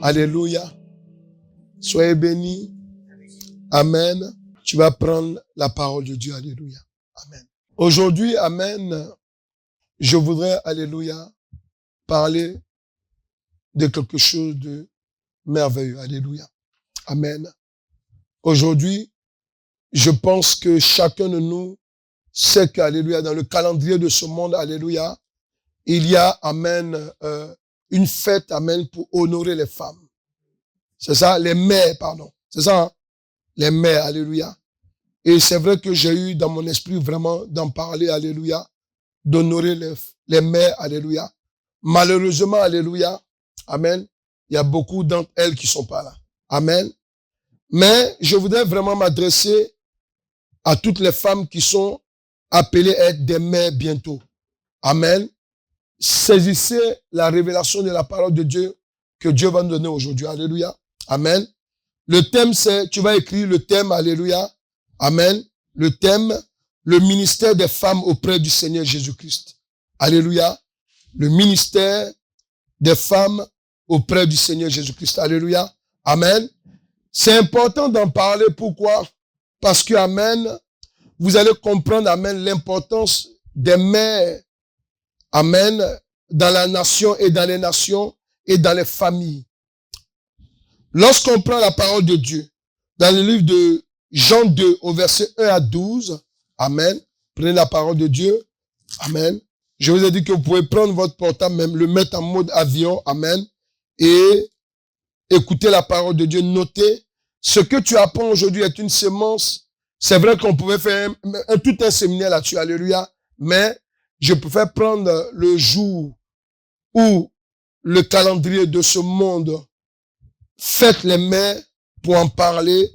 Alléluia. Soyez bénis. Amen. Tu vas prendre la parole de Dieu. Alléluia. Amen. Aujourd'hui, amen, je voudrais, alléluia, parler de quelque chose de merveilleux. Alléluia. Amen. Aujourd'hui, je pense que chacun de nous sait qu'alléluia, dans le calendrier de ce monde, alléluia, il y a, amen, une fête, amen, pour honorer les femmes. C'est ça, les mères, pardon. C'est ça, hein? Les mères, alléluia. Et c'est vrai que j'ai eu dans mon esprit vraiment d'en parler, alléluia, d'honorer les mères, alléluia. Malheureusement, alléluia, amen, il y a beaucoup d'entre elles qui sont pas là. Amen. Mais je voudrais vraiment m'adresser à toutes les femmes qui sont appelées à être des mères bientôt. Amen. Saisissez la révélation de la parole de Dieu que Dieu va nous donner aujourd'hui. Alléluia. Amen. Le thème c'est, tu vas écrire le thème, alléluia. Amen. Le thème, le ministère des femmes auprès du Seigneur Jésus-Christ. Alléluia. Le ministère des femmes auprès du Seigneur Jésus-Christ. Alléluia. Amen. C'est important d'en parler. Pourquoi? Parce que, amen, vous allez comprendre, amen, l'importance des mères, amen, dans la nation et dans les nations et dans les familles. Lorsqu'on prend la parole de Dieu, dans le livre de Jean 2, au verset 1 à 12, amen, prenez la parole de Dieu, amen. Je vous ai dit que vous pouvez prendre votre portable, même le mettre en mode avion, amen, et écouter la parole de Dieu, noter. Ce que tu apprends aujourd'hui est une semence. C'est vrai qu'on pouvait faire tout un séminaire là-dessus, alléluia, mais je préfère prendre le jour où le calendrier de ce monde fête les mères pour en parler,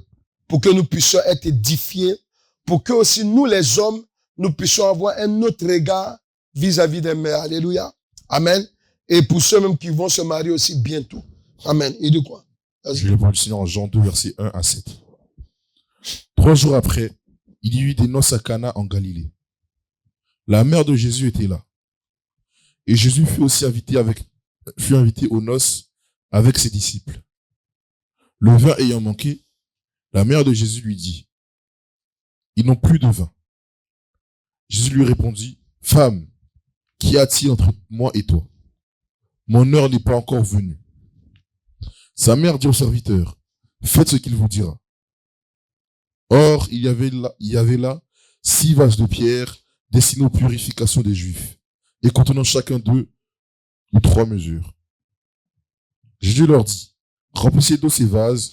pour que nous puissions être édifiés, pour que aussi nous les hommes, nous puissions avoir un autre regard vis-à-vis des mères. Alléluia. Amen. Et pour ceux même qui vont se marier aussi bientôt. Amen. Et de quoi? Je vais prendre le Seigneur en Jean 2, versets 1 à 7. 3 jours après, il y eut des noces à Cana en Galilée. La mère de Jésus était là. Et Jésus fut aussi invité aux noces avec ses disciples. Le vin ayant manqué, la mère de Jésus lui dit, ils n'ont plus de vin. Jésus lui répondit, femme, qu'y a-t-il entre moi et toi? Mon heure n'est pas encore venue. Sa mère dit au serviteur, faites ce qu'il vous dira. Or, il y avait là 6 vases de pierre destinés aux purifications des Juifs, et contenant chacun 2 ou 3 mesures. Jésus leur dit, remplissez d'eau ces vases,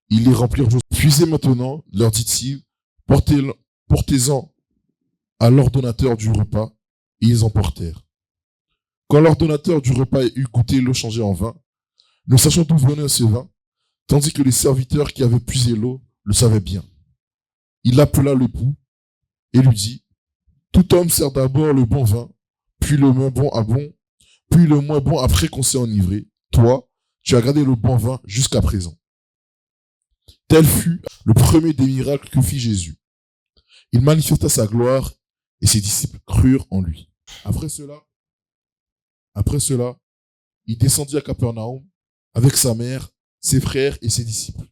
ils les remplirent. Puisez maintenant, leur dit-il, portez-en à l'ordonnateur du repas, et ils en portèrent. Quand l'ordonnateur du repas eut goûté l'eau changée en vin, ne sachant d'où venait ce vin, tandis que les serviteurs qui avaient puisé l'eau le savaient bien. Il appela l'époux et lui dit, tout homme sert d'abord le bon vin, puis le moins bon puis le moins bon après qu'on s'est enivré. Toi, tu as gardé le bon vin jusqu'à présent. Tel fut le premier des miracles que fit Jésus. Il manifesta sa gloire et ses disciples crurent en lui. Après cela, il descendit à Capernaum avec sa mère, ses frères et ses disciples.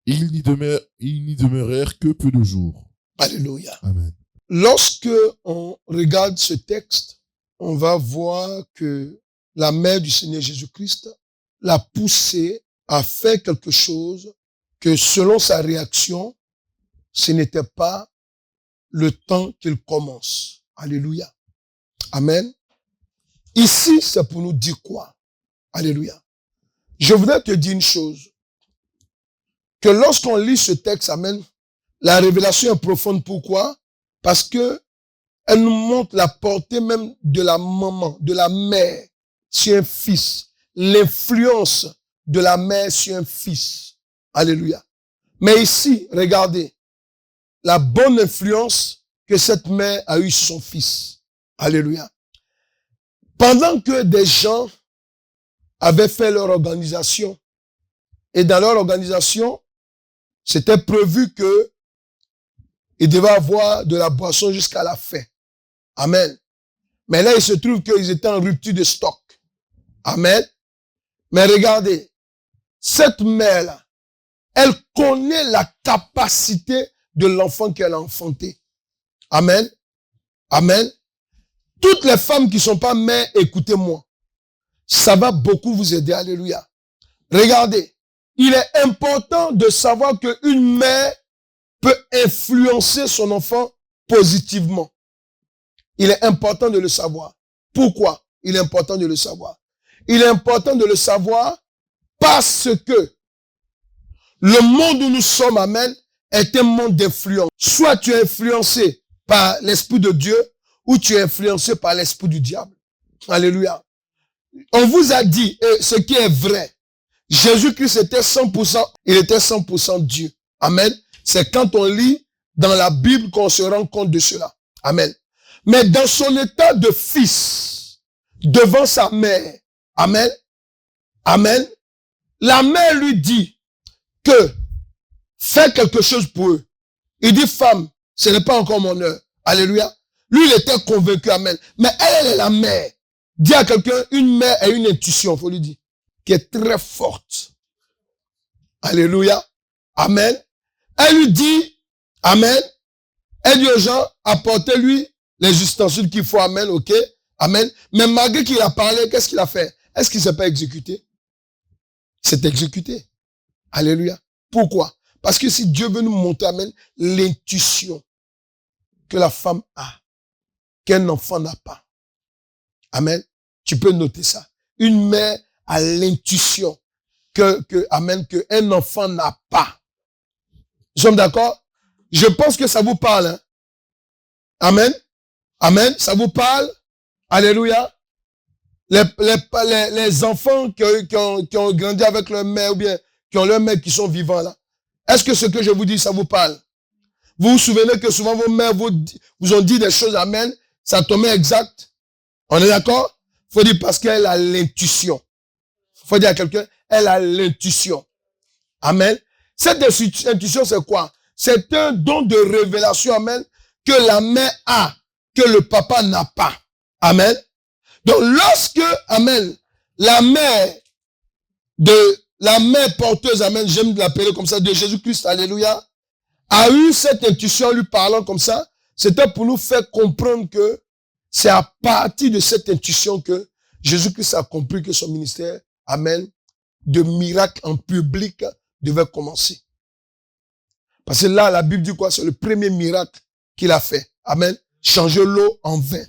Et ils n'y demeurèrent que peu de jours. Alléluia. Amen. Lorsque on regarde ce texte, on va voir que la mère du Seigneur Jésus-Christ l'a poussé à faire quelque chose que selon sa réaction, ce n'était pas le temps qu'il commence. Alléluia. Amen. Ici, c'est pour nous dire quoi? Alléluia. Je voudrais te dire une chose. Que lorsqu'on lit ce texte, amen, la révélation est profonde. Pourquoi? Parce que elle nous montre la portée même de la maman, de la mère sur un fils. L'influence de la mère sur un fils. Alléluia. Mais ici, regardez, la bonne influence que cette mère a eue sur son fils. Alléluia. Pendant que des gens avaient fait leur organisation, et dans leur organisation, c'était prévu que il devait avoir de la boisson jusqu'à la fin. Amen. Mais là, il se trouve qu'ils étaient en rupture de stock. Amen. Mais regardez, cette mère-là, elle connaît la capacité de l'enfant qu'elle a enfanté. Amen. Amen. Toutes les femmes qui sont pas mères, écoutez-moi. Ça va beaucoup vous aider. Alléluia. Regardez. Il est important de savoir qu'une mère peut influencer son enfant positivement. Il est important de le savoir. Pourquoi il est important de le savoir? Il est important de le savoir parce que le monde où nous sommes, amen, est un monde d'influence. Soit tu es influencé par l'Esprit de Dieu, ou tu es influencé par l'Esprit du diable. Alléluia. On vous a dit, et ce qui est vrai, Jésus-Christ était 100%, il était 100% Dieu. Amen. C'est quand on lit dans la Bible qu'on se rend compte de cela. Amen. Mais dans son état de fils, devant sa mère, amen, amen, la mère lui dit que fais quelque chose pour eux. Il dit, femme, ce n'est pas encore mon heure. Alléluia. Lui, il était convaincu, amen. Mais elle est la mère. Dis à quelqu'un, une mère a une intuition, faut lui dire, qui est très forte. Alléluia. Amen. Elle lui dit, amen. Elle dit aux gens, apportez-lui les ustensiles qu'il faut, amen, ok. Amen. Mais malgré qu'il a parlé, qu'est-ce qu'il a fait? Est-ce qu'il ne s'est pas exécuté? C'est exécuté. Alléluia. Pourquoi? Parce que si Dieu veut nous montrer, amen, l'intuition que la femme a, qu'un enfant n'a pas. Amen. Tu peux noter ça. Une mère a l'intuition amen, qu'un enfant n'a pas. Nous sommes d'accord? Je pense que ça vous parle. Hein? Amen. Amen. Ça vous parle? Alléluia. Les enfants qui ont grandi avec leur mère ou bien qui ont leur mère qui sont vivants là. Est-ce que ce que je vous dis, ça vous parle? Vous vous souvenez que souvent vos mères vous ont dit des choses, amen, ça tombait exact. On est d'accord? Faut dire parce qu'elle a l'intuition. Faut dire à quelqu'un, elle a l'intuition. Amen. Cette intuition, c'est quoi? C'est un don de révélation, amen, que la mère a, que le papa n'a pas. Amen. Donc, lorsque, amen, la mère porteuse, amen, j'aime l'appeler comme ça, de Jésus-Christ, alléluia, a eu cette intuition lui parlant comme ça, c'était pour nous faire comprendre que c'est à partir de cette intuition que Jésus-Christ a compris que son ministère, amen, de miracles en public devait commencer. Parce que là, la Bible dit quoi? C'est le premier miracle qu'il a fait. Amen. Changer l'eau en vin.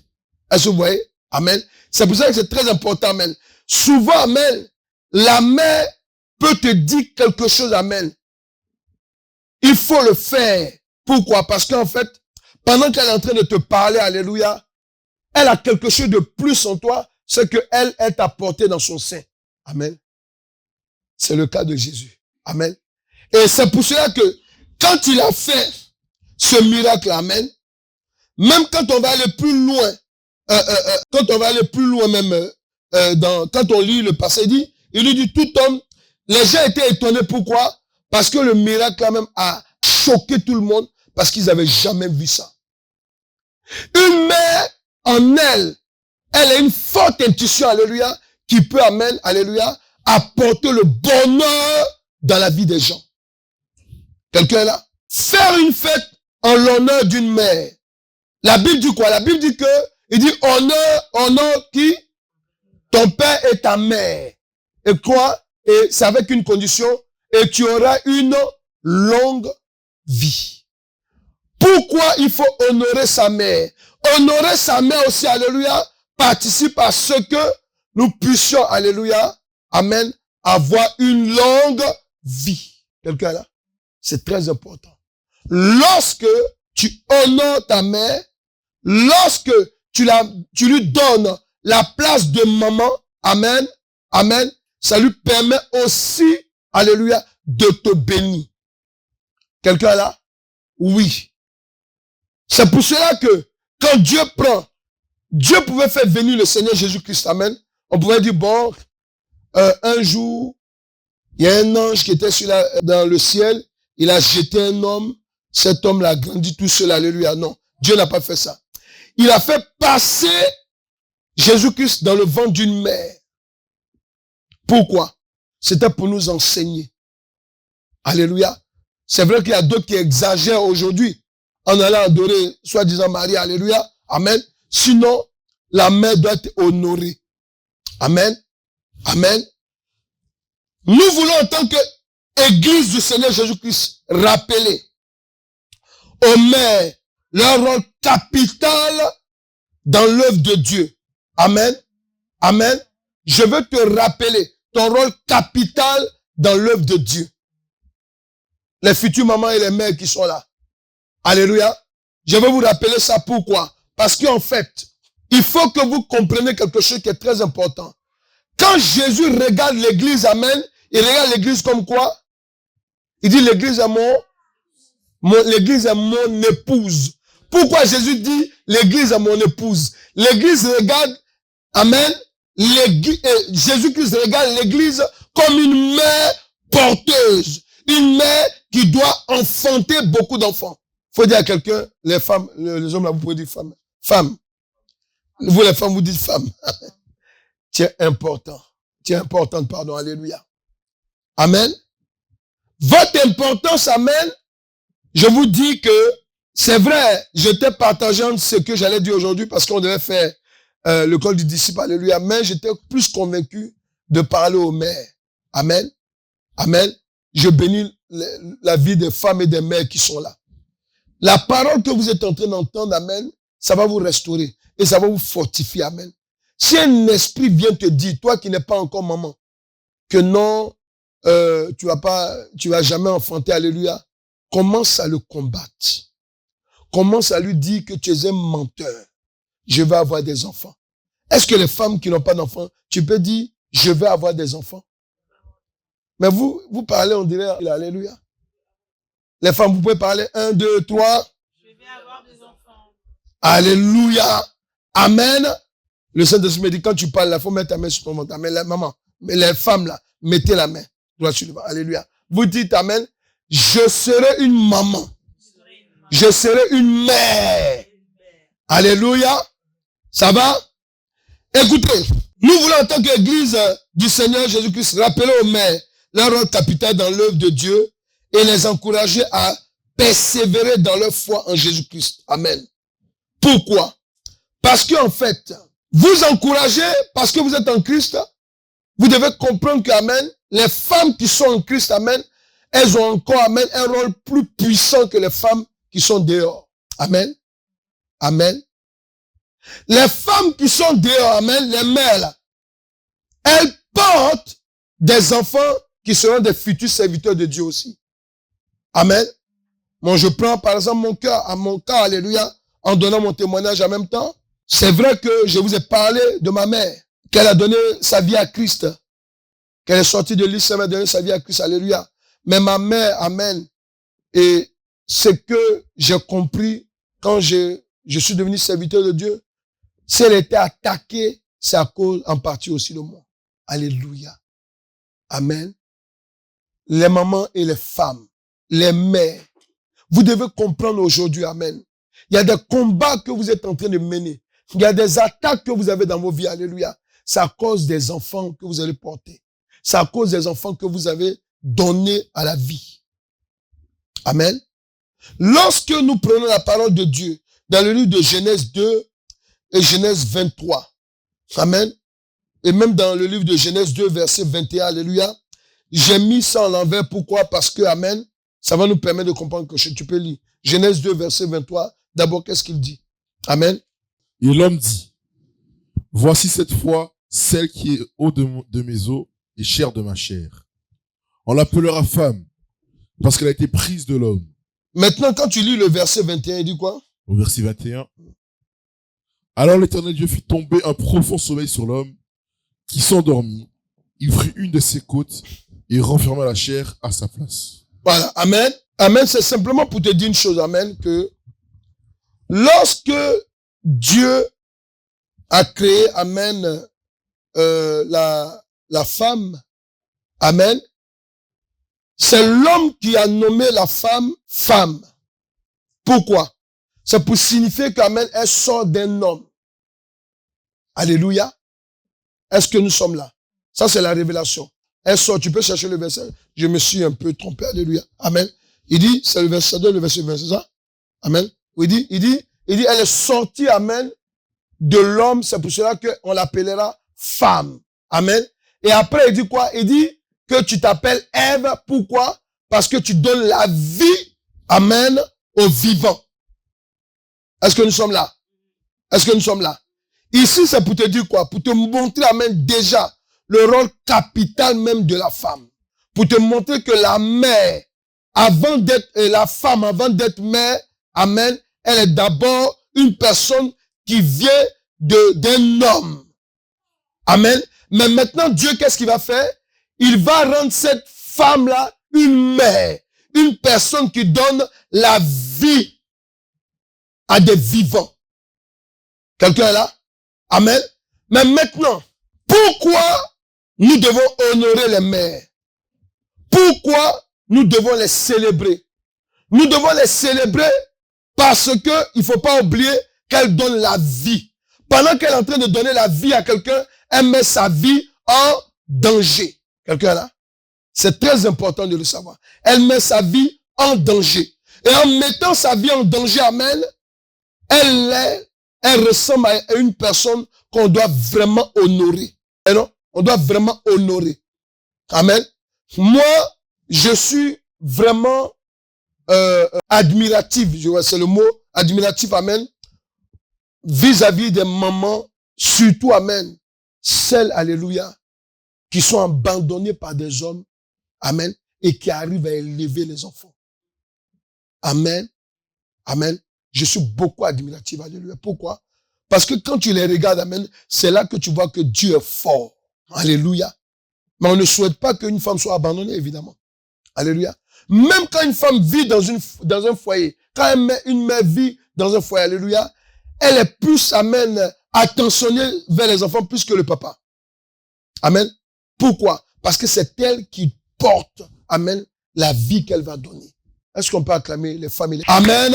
Est-ce que vous voyez? Amen. C'est pour ça que c'est très important, amen. Souvent, amen, la mère peut te dire quelque chose, amen. Il faut le faire. Pourquoi? Parce qu'en fait, pendant qu'elle est en train de te parler, alléluia, elle a quelque chose de plus en toi, c'est qu'elle t'a porté dans son sein. Amen. C'est le cas de Jésus. Amen. Et c'est pour cela que quand il a fait ce miracle, amen, même quand on va aller plus loin, quand on va aller plus loin même, quand on lit le passé, il lui dit tout homme, les gens étaient étonnés. Pourquoi? Parce que le miracle là même a choqué tout le monde, parce qu'ils n'avaient jamais vu ça. Une mère en elle a une forte intuition, alléluia, qui peut amener, alléluia, apporter le bonheur dans la vie des gens. Quelqu'un est là? Faire une fête en l'honneur d'une mère. La Bible dit quoi? La Bible dit il dit honore qui? Ton père et ta mère. Et quoi? Et c'est avec une condition, et tu auras une longue vie. Pourquoi il faut honorer sa mère? Honorer sa mère aussi, alléluia, participe à ce que nous puissions, alléluia, amen, avoir une longue vie. Quelqu'un est là? C'est très important. Lorsque tu honores ta mère, lorsque tu lui donnes la place de maman, amen, amen, ça lui permet aussi, alléluia, de te bénir. Quelqu'un est là? Oui. C'est pour cela que quand Dieu pouvait faire venir le Seigneur Jésus-Christ, amen. On pouvait dire, bon, un jour, il y a un ange qui était dans le ciel, il a jeté un homme, cet homme l'a grandi tout seul, alléluia. Non, Dieu n'a pas fait ça. Il a fait passer Jésus-Christ dans le ventre d'une mère. Pourquoi? c'était pour nous enseigner. Alléluia. C'est vrai qu'il y a d'autres qui exagèrent aujourd'hui en allant adorer, soi-disant Marie. Alléluia. Amen. Sinon, la mère doit être honorée. Amen. Amen. Nous voulons en tant qu'Église du Seigneur Jésus-Christ rappeler aux mères leur rôle capital dans l'œuvre de Dieu. Amen. Amen. Je veux te rappeler ton rôle capital dans l'œuvre de Dieu. Les futures mamans et les mères qui sont là. Alléluia. Je veux vous rappeler ça. Pourquoi? Parce qu'en fait, il faut que vous compreniez quelque chose qui est très important. Quand Jésus regarde l'église, amen, il regarde l'église comme quoi? Il dit l'église est l'église est mon épouse. Pourquoi Jésus dit l'église est mon épouse? L'église regarde, amen, Jésus-Christ regarde l'église comme une mère porteuse. Une mère qui doit enfanter beaucoup d'enfants. Faut dire à quelqu'un, les femmes, les hommes là, vous pouvez dire femme. Femme. Vous les femmes, vous dites femme. Tu es important. Tu es importante, pardon, alléluia. Amen. Votre importance, amen, je vous dis que c'est vrai, je t'ai partagé ce que j'allais dire aujourd'hui parce qu'on devait faire le col du disciple, alléluia, mais j'étais plus convaincu de parler aux mères. Amen. Amen. Je bénis la vie des femmes et des mères qui sont là. La parole que vous êtes en train d'entendre, amen, ça va vous restaurer et ça va vous fortifier, amen. Si un esprit vient te dire, toi qui n'es pas encore maman, que non, tu vas jamais enfanter, alléluia, commence à le combattre. Commence à lui dire que tu es un menteur. Je vais avoir des enfants. Est-ce que les femmes qui n'ont pas d'enfants, tu peux dire, je vais avoir des enfants? Mais vous parlez, on dirait, alléluia. Les femmes, vous pouvez parler, 1, 2, 3. Je vais avoir des enfants. Alléluia. Amen. Le Saint-Esprit me dit, quand tu parles, il faut mettre ta main sur ton ventre. Amen. Maman, mais les femmes là, mettez la main. Droit sur le ventre. Alléluia. Vous dites, amen. Je serai une maman. Je serai une mère. Alléluia. Ça va? Écoutez, nous voulons en tant qu'Église du Seigneur Jésus-Christ rappeler aux mères leur rôle capital dans l'œuvre de Dieu et les encourager à persévérer dans leur foi en Jésus-Christ. Amen. Pourquoi? Parce qu'en fait, vous encouragez parce que vous êtes en Christ. Vous devez comprendre que, amen, les femmes qui sont en Christ, amen, elles ont encore, amen, un rôle plus puissant que les femmes qui sont dehors. Amen. Amen. Les femmes qui sont dehors, amen, les mères, là, elles portent des enfants qui seront des futurs serviteurs de Dieu aussi. Amen. Moi, je prends par exemple mon cas, alléluia, en donnant mon témoignage en même temps. C'est vrai que je vous ai parlé de ma mère, qu'elle a donné sa vie à Christ, qu'elle est sortie de l'Islam, elle a donné sa vie à Christ, alléluia. Mais ma mère, amen, et ce que j'ai compris quand je suis devenu serviteur de Dieu, si elle était attaquée, c'est à cause en partie aussi de moi. Alléluia. Amen. Les mamans et les femmes, les mères, vous devez comprendre aujourd'hui, amen. Il y a des combats que vous êtes en train de mener. Il y a des attaques que vous avez dans vos vies, alléluia. C'est à cause des enfants que vous allez porter. C'est à cause des enfants que vous avez donnés à la vie. Amen. Lorsque nous prenons la parole de Dieu dans le livre de Genèse 2 et Genèse 23, amen, et même dans le livre de Genèse 2, verset 21, alléluia, j'ai mis ça en l'envers. Pourquoi? Parce que, amen, ça va nous permettre de comprendre que tu peux lire. Genèse 2, verset 23, d'abord, qu'est-ce qu'il dit? Amen. Et l'homme dit, voici cette fois celle qui est haut de mes os et chair de ma chair. On l'appellera femme, parce qu'elle a été prise de l'homme. Maintenant, quand tu lis le verset 21, il dit quoi? Au verset 21. Alors l'Éternel Dieu fit tomber un profond sommeil sur l'homme, qui s'endormit. Il prit une de ses côtes et renferma la chair à sa place. Voilà, amen. Amen, c'est simplement pour te dire une chose, amen, que lorsque Dieu a créé, amen, la femme, amen, c'est l'homme qui a nommé la femme, femme. Pourquoi? C'est pour signifier qu'amen, elle sort d'un homme. Alléluia. Est-ce que nous sommes là? Ça, c'est la révélation. elle sort. Tu peux chercher le verset. Je me suis un peu trompé. Alléluia. Amen. Il dit, c'est le verset 2, le verset 20, c'est ça? Amen. Il dit, elle est sortie, amen, de l'homme. C'est pour cela qu'on l'appellera femme. Amen. Et après, il dit quoi? Il dit que tu t'appelles Ève. Pourquoi? Parce que tu donnes la vie, amen, aux vivants. Est-ce que nous sommes là? Est-ce que nous sommes là? Ici, c'est pour te dire quoi? Pour te montrer, amen, déjà, le rôle capital même de la femme. Pour te montrer que la mère, la femme, avant d'être mère, amen, elle est d'abord une personne qui vient d'un homme. Amen. Mais maintenant, Dieu, qu'est-ce qu'il va faire? Il va rendre cette femme-là une mère, une personne qui donne la vie à des vivants. Quelqu'un est là? Amen. Mais maintenant, pourquoi nous devons honorer les mères? Pourquoi nous devons les célébrer? Nous devons les célébrer parce que il faut pas oublier qu'elle donne la vie. Pendant qu'elle est en train de donner la vie à quelqu'un, elle met sa vie en danger. Quelqu'un est là? C'est très important de le savoir. Elle met sa vie en danger. Et en mettant sa vie en danger, amen, elle ressemble à une personne qu'on doit vraiment honorer. Et non? On doit vraiment honorer. Amen. Moi, je suis vraiment admiratif, c'est le mot admiratif, amen, vis-à-vis des mamans, surtout, amen, celles, alléluia, qui sont abandonnées par des hommes, amen, et qui arrivent à élever les enfants. Amen. Amen. Je suis beaucoup admiratif, alléluia. Pourquoi? Parce que quand tu les regardes, amen, c'est là que tu vois que Dieu est fort. Alléluia. Mais on ne souhaite pas qu'une femme soit abandonnée, évidemment. Alléluia. Même quand une femme vit dans un foyer, quand une mère vit dans un foyer, alléluia, elle est plus, amen, attentionnée vers les enfants plus que le papa. Amen. Pourquoi? Parce que c'est elle qui porte, amen, la vie qu'elle va donner. Est-ce qu'on peut acclamer les familles? Amen.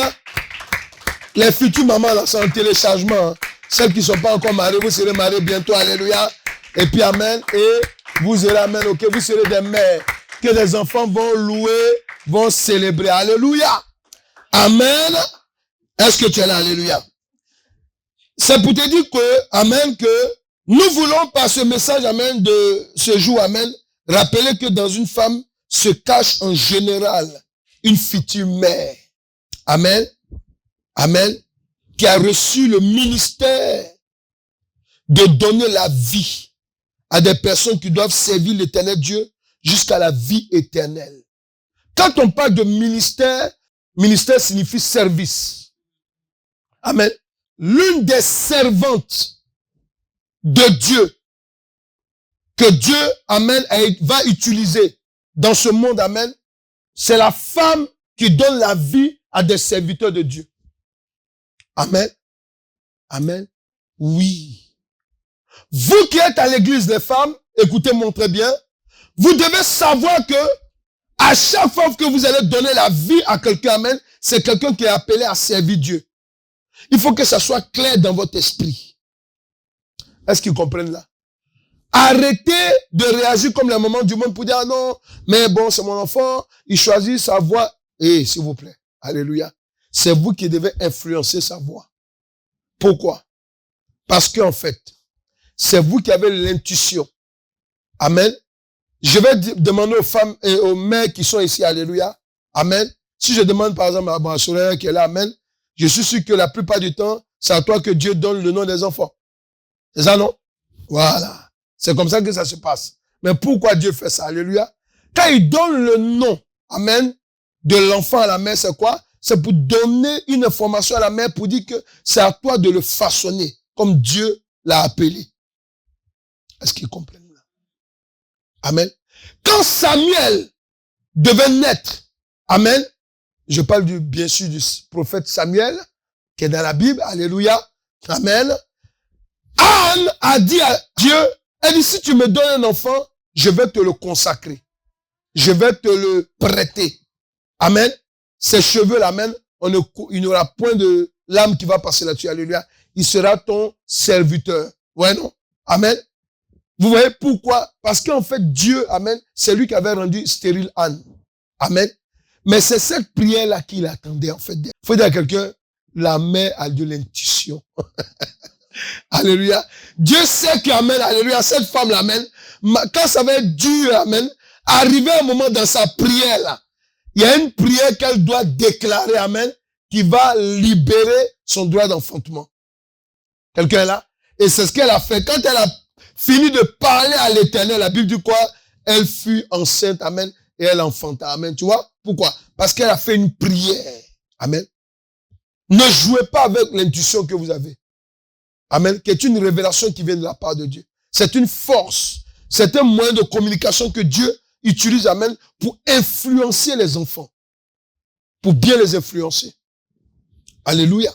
Les futures mamans, là, c'est un téléchargement. Hein. Celles qui ne sont pas encore mariées, vous serez mariées bientôt, alléluia. Et puis, amen, et vous serez, amen, ok, vous serez des mères que les enfants vont louer, vont célébrer, alléluia. Amen. Est-ce que tu es là, alléluia? C'est pour te dire que, amen, que nous voulons par ce message, amen, de ce jour, amen, rappeler que dans une femme se cache en général une future mère. Amen. Amen. Qui a reçu le ministère de donner la vie à des personnes qui doivent servir l'éternel Dieu jusqu'à la vie éternelle. Quand on parle de ministère, ministère signifie service. Amen. L'une des servantes de Dieu que Dieu, amen, va utiliser dans ce monde, amen, c'est la femme qui donne la vie à des serviteurs de Dieu. Amen. Amen. Oui. Vous qui êtes à l'église des femmes, écoutez-moi très bien, vous devez savoir que à chaque fois que vous allez donner la vie à quelqu'un, amen, c'est quelqu'un qui est appelé à servir Dieu. Il faut que ça soit clair dans votre esprit. Est-ce qu'ils comprennent là? Arrêtez de réagir comme les mamans du monde pour dire, ah non, mais bon, c'est mon enfant, il choisit sa voix. Et s'il vous plaît, alléluia. C'est vous qui devez influencer sa voix. Pourquoi? Parce qu'en fait, c'est vous qui avez l'intuition. Amen. Je vais demander aux femmes et aux mères qui sont ici, alléluia. Amen. Si je demande par exemple à ma soeur qui est là, amen, je suis sûr que la plupart du temps, c'est à toi que Dieu donne le nom des enfants. C'est ça, non? Voilà. C'est comme ça que ça se passe. Mais pourquoi Dieu fait ça? Alléluia. Quand il donne le nom, amen, de l'enfant à la mère, c'est quoi? C'est pour donner une information à la mère pour dire que c'est à toi de le façonner comme Dieu l'a appelé. Est-ce qu'ils comprennent là? Amen. Quand Samuel devait naître, amen, je parle bien sûr du prophète Samuel, qui est dans la Bible, alléluia, amen. Anne a dit à Dieu, elle dit, si tu me donnes un enfant, je vais te le consacrer. Je vais te le prêter. Amen. Ses cheveux, amen, il n'y aura point de lame qui va passer là-dessus, alléluia. Il sera ton serviteur. Ouais, non? Amen. Vous voyez pourquoi? Parce qu'en fait, Dieu, amen, c'est lui qui avait rendu stérile Anne. Amen. Mais c'est cette prière-là qu'il attendait, en fait. Il faut dire à quelqu'un, la mère a de l'intuition. Alléluia. Dieu sait que, amen, alléluia, cette femme-là, amen, quand ça va être dur, amen, arriver un moment dans sa prière-là, il y a une prière qu'elle doit déclarer, amen, qui va libérer son droit d'enfantement. Quelqu'un est là? Et c'est ce qu'elle a fait. Quand elle a fini de parler à l'Éternel, la Bible dit quoi? Elle fut enceinte, amen, et elle enfanta, amen. Tu vois? Pourquoi? Parce qu'elle a fait une prière. Amen. Ne jouez pas avec l'intuition que vous avez. Amen. Qui est une révélation qui vient de la part de Dieu. C'est une force. C'est un moyen de communication que Dieu utilise, amen, pour influencer les enfants. Pour bien les influencer. Alléluia.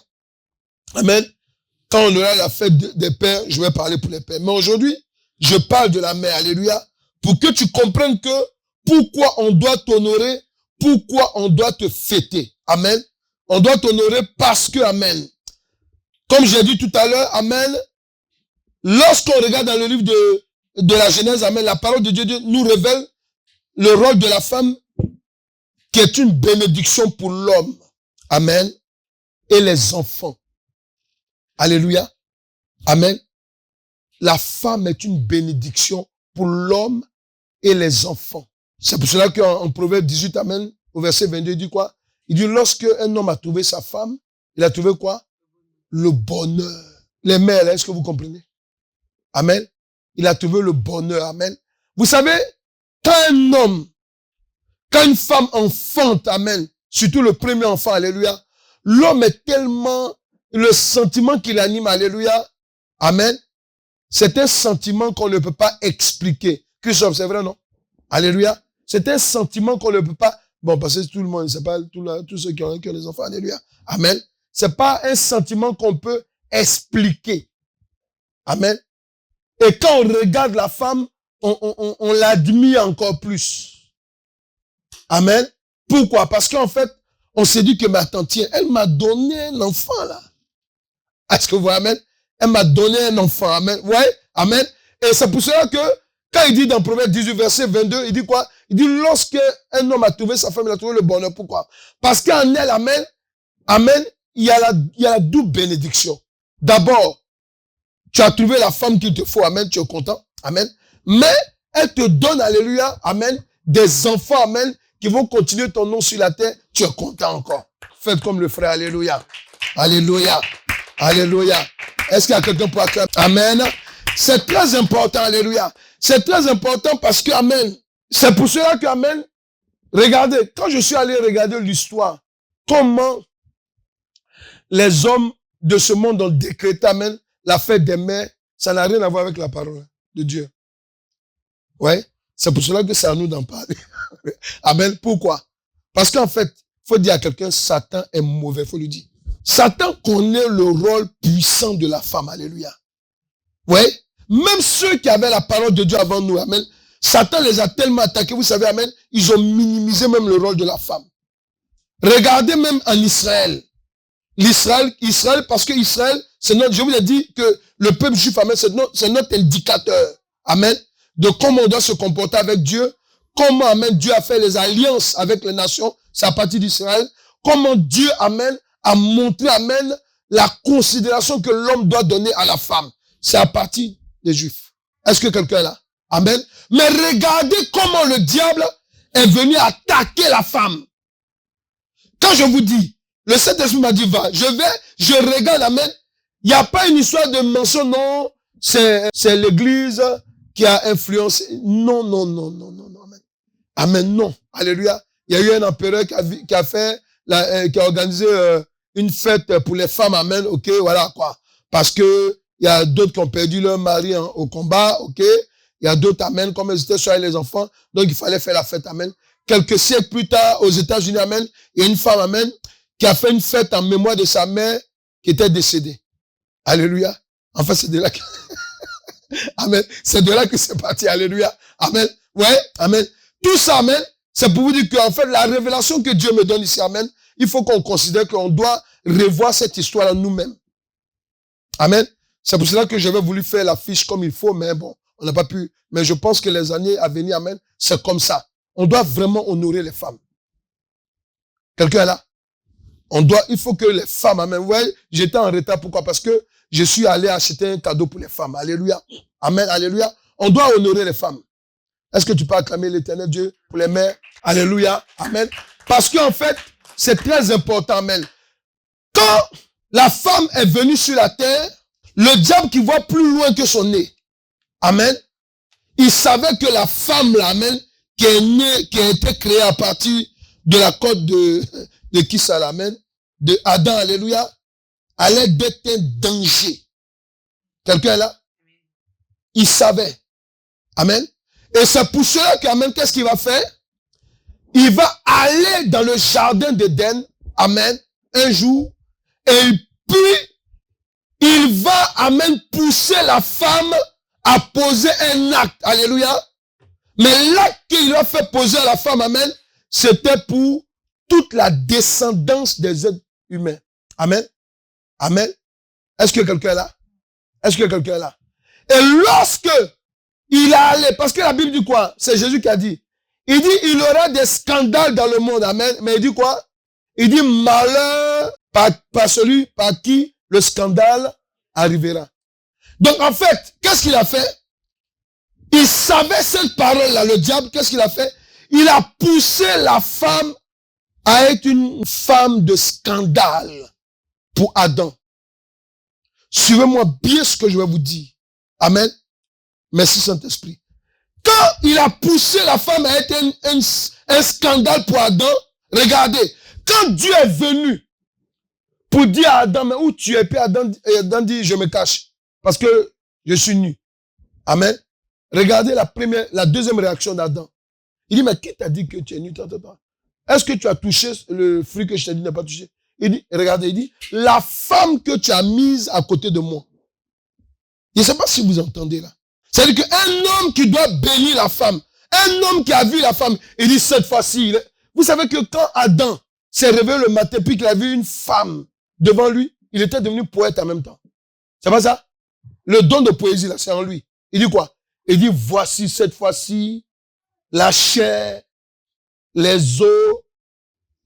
Amen. Quand on aura la fête des pères, je vais parler pour les pères. Mais aujourd'hui, je parle de la mère. Alléluia. Pour que tu comprennes que pourquoi on doit t'honorer, pourquoi on doit te fêter. Amen. On doit t'honorer parce que, amen. Comme j'ai dit tout à l'heure, amen. Lorsqu'on regarde dans le livre de la Genèse, amen, la parole de Dieu nous révèle le rôle de la femme qui est une bénédiction pour l'homme. Amen. Et les enfants. Alléluia. Amen. La femme est une bénédiction pour l'homme et les enfants. C'est pour cela qu'en Proverbe 18, amen, au verset 22, il dit quoi? Il dit, lorsque un homme a trouvé sa femme, il a trouvé quoi? Le bonheur. Les mères, est-ce que vous comprenez? Amen. Il a trouvé le bonheur. Amen. Vous savez, quand une femme enfante, amen, surtout le premier enfant, alléluia, l'homme est tellement, le sentiment qui l'anime, alléluia, amen, c'est un sentiment qu'on ne peut pas expliquer. Christophe, c'est vrai, non? Alléluia. C'est un sentiment qu'on ne peut pas, bon, parce que tout le monde, c'est pas tous ceux qui ont les enfants, alléluia. Amen. C'est pas un sentiment qu'on peut expliquer. Amen. Et quand on regarde la femme, on l'admire encore plus. Amen. Pourquoi? Parce qu'en fait, on s'est dit que ma tante, elle m'a donné un enfant, là. Est-ce que vous voyez, amen? Elle m'a donné un enfant, amen. Vous voyez? Amen. Et c'est pour cela que, quand il dit dans Proverbe 18, verset 22, il dit quoi? Il dit, lorsque un homme a trouvé sa femme, il a trouvé le bonheur. Pourquoi? Parce qu'en elle, amen, amen, il y a la double bénédiction. D'abord, tu as trouvé la femme qu'il te faut, amen, tu es content, amen. Mais, elle te donne, alléluia, amen, des enfants, amen, qui vont continuer ton nom sur la terre, tu es content encore. Faites comme le frère, alléluia. Alléluia. Alléluia. Est-ce qu'il y a quelqu'un pour acclamer? Amen. C'est très important, alléluia. C'est très important parce que, amen, c'est pour cela que, amen, regardez, quand je suis allé regarder l'histoire, comment les hommes de ce monde ont décrété, amen, la fête des mères, ça n'a rien à voir avec la parole de Dieu. Ouais. C'est pour cela que c'est à nous d'en parler. Amen. Pourquoi? Parce qu'en fait, faut dire à quelqu'un, Satan est mauvais, faut lui dire. Satan connaît le rôle puissant de la femme, alléluia. Ouais. Même ceux qui avaient la parole de Dieu avant nous, amen, Satan les a tellement attaqués, vous savez, amen, ils ont minimisé même le rôle de la femme. Regardez même en Israël. Israël, parce que Israël, c'est notre, je vous ai dit que le peuple juif, amen, c'est notre indicateur, amen, de comment on doit se comporter avec Dieu, comment, amen, Dieu a fait les alliances avec les nations, c'est à partir d'Israël, comment Dieu, amen, a montré, amen, la considération que l'homme doit donner à la femme. C'est à partir des Juifs. Est-ce que quelqu'un est là? Amen. Mais regardez comment le diable est venu attaquer la femme. Quand je vous dis, le Saint-Esprit m'a dit, va, je regarde, amen. Il n'y a pas une histoire de mention, non. C'est l'église qui a influencé. Non, amen. Amen, non. Alléluia. Il y a eu un empereur qui a organisé une fête pour les femmes, amen, ok, voilà quoi. Parce que il y a d'autres qui ont perdu leur mari au combat, ok. Il y a d'autres, amen, comme ils étaient sur les enfants, donc il fallait faire la fête, amen. Quelques siècles plus tard, aux États-Unis, amen, il y a une femme, amen, qui a fait une fête en mémoire de sa mère qui était décédée. Alléluia. Enfin, c'est de là que, amen, c'est de là que c'est parti, alléluia. Amen. Ouais, amen. Tout ça, amen, c'est pour vous dire qu'en fait, la révélation que Dieu me donne ici, amen, il faut qu'on considère qu'on doit revoir cette histoire en nous-mêmes. Amen. C'est pour cela que j'avais voulu faire la fiche comme il faut, mais bon, On n'a pas pu. Mais je pense que les années à venir, amen, c'est comme ça. On doit vraiment honorer les femmes. Quelqu'un est là? Il faut que les femmes, amen. Vous voyez, j'étais en retard. Pourquoi? Parce que je suis allé acheter un cadeau pour les femmes. Alléluia. Amen, alléluia. On doit honorer les femmes. Est-ce que tu peux acclamer l'Éternel Dieu pour les mères? Alléluia. Amen. Parce qu'en fait, c'est très important, amen. Quand la femme est venue sur la terre, le diable qui voit plus loin que son nez, amen, il savait que la femme, là, amen, qui est née, qui a été créée à partir de la côte de qui ça, amen, de Adam, alléluia, allait être un danger. Quelqu'un est là? Il savait. Amen. Et c'est pour cela qu'amen, qu'est-ce qu'il va faire? Il va aller dans le jardin d'Éden, amen, un jour, et puis, il va, amen, pousser la femme à poser un acte. Alléluia. Mais l'acte qu'il a fait poser à la femme, amen, c'était pour toute la descendance des êtres humains. Amen. Amen. Est-ce que quelqu'un est là? Est-ce que quelqu'un est là? Et lorsque il a allé, parce que la Bible dit quoi? C'est Jésus qui a dit. Il dit, il y aura des scandales dans le monde. Amen. Mais il dit quoi? Il dit, malheur par celui par qui le scandale arrivera. Donc en fait, qu'est-ce qu'il a fait? Il savait cette parole-là, le diable, qu'est-ce qu'il a fait? Il a poussé la femme à être une femme de scandale pour Adam. Suivez-moi bien ce que je vais vous dire. Amen. Merci Saint-Esprit. Quand il a poussé la femme à être un scandale pour Adam, regardez, quand Dieu est venu pour dire à Adam, mais où tu es? Puis Adam dit, je me cache, parce que je suis nu. Amen. Regardez la deuxième réaction d'Adam. Il dit, mais qui t'a dit que tu es nu? Est-ce que tu as touché le fruit que je t'ai dit de ne pas toucher? Il dit, regardez, il dit, la femme que tu as mise à côté de moi. Je ne sais pas si vous entendez là. C'est-à-dire qu'un homme qui doit bénir la femme, un homme qui a vu la femme, il dit cette fois-ci, vous savez que quand Adam s'est réveillé le matin puis qu'il a vu une femme devant lui, il était devenu poète en même temps. C'est pas ça? Le don de poésie là, c'est en lui. Il dit quoi? Il dit voici cette fois-ci la chair, les os,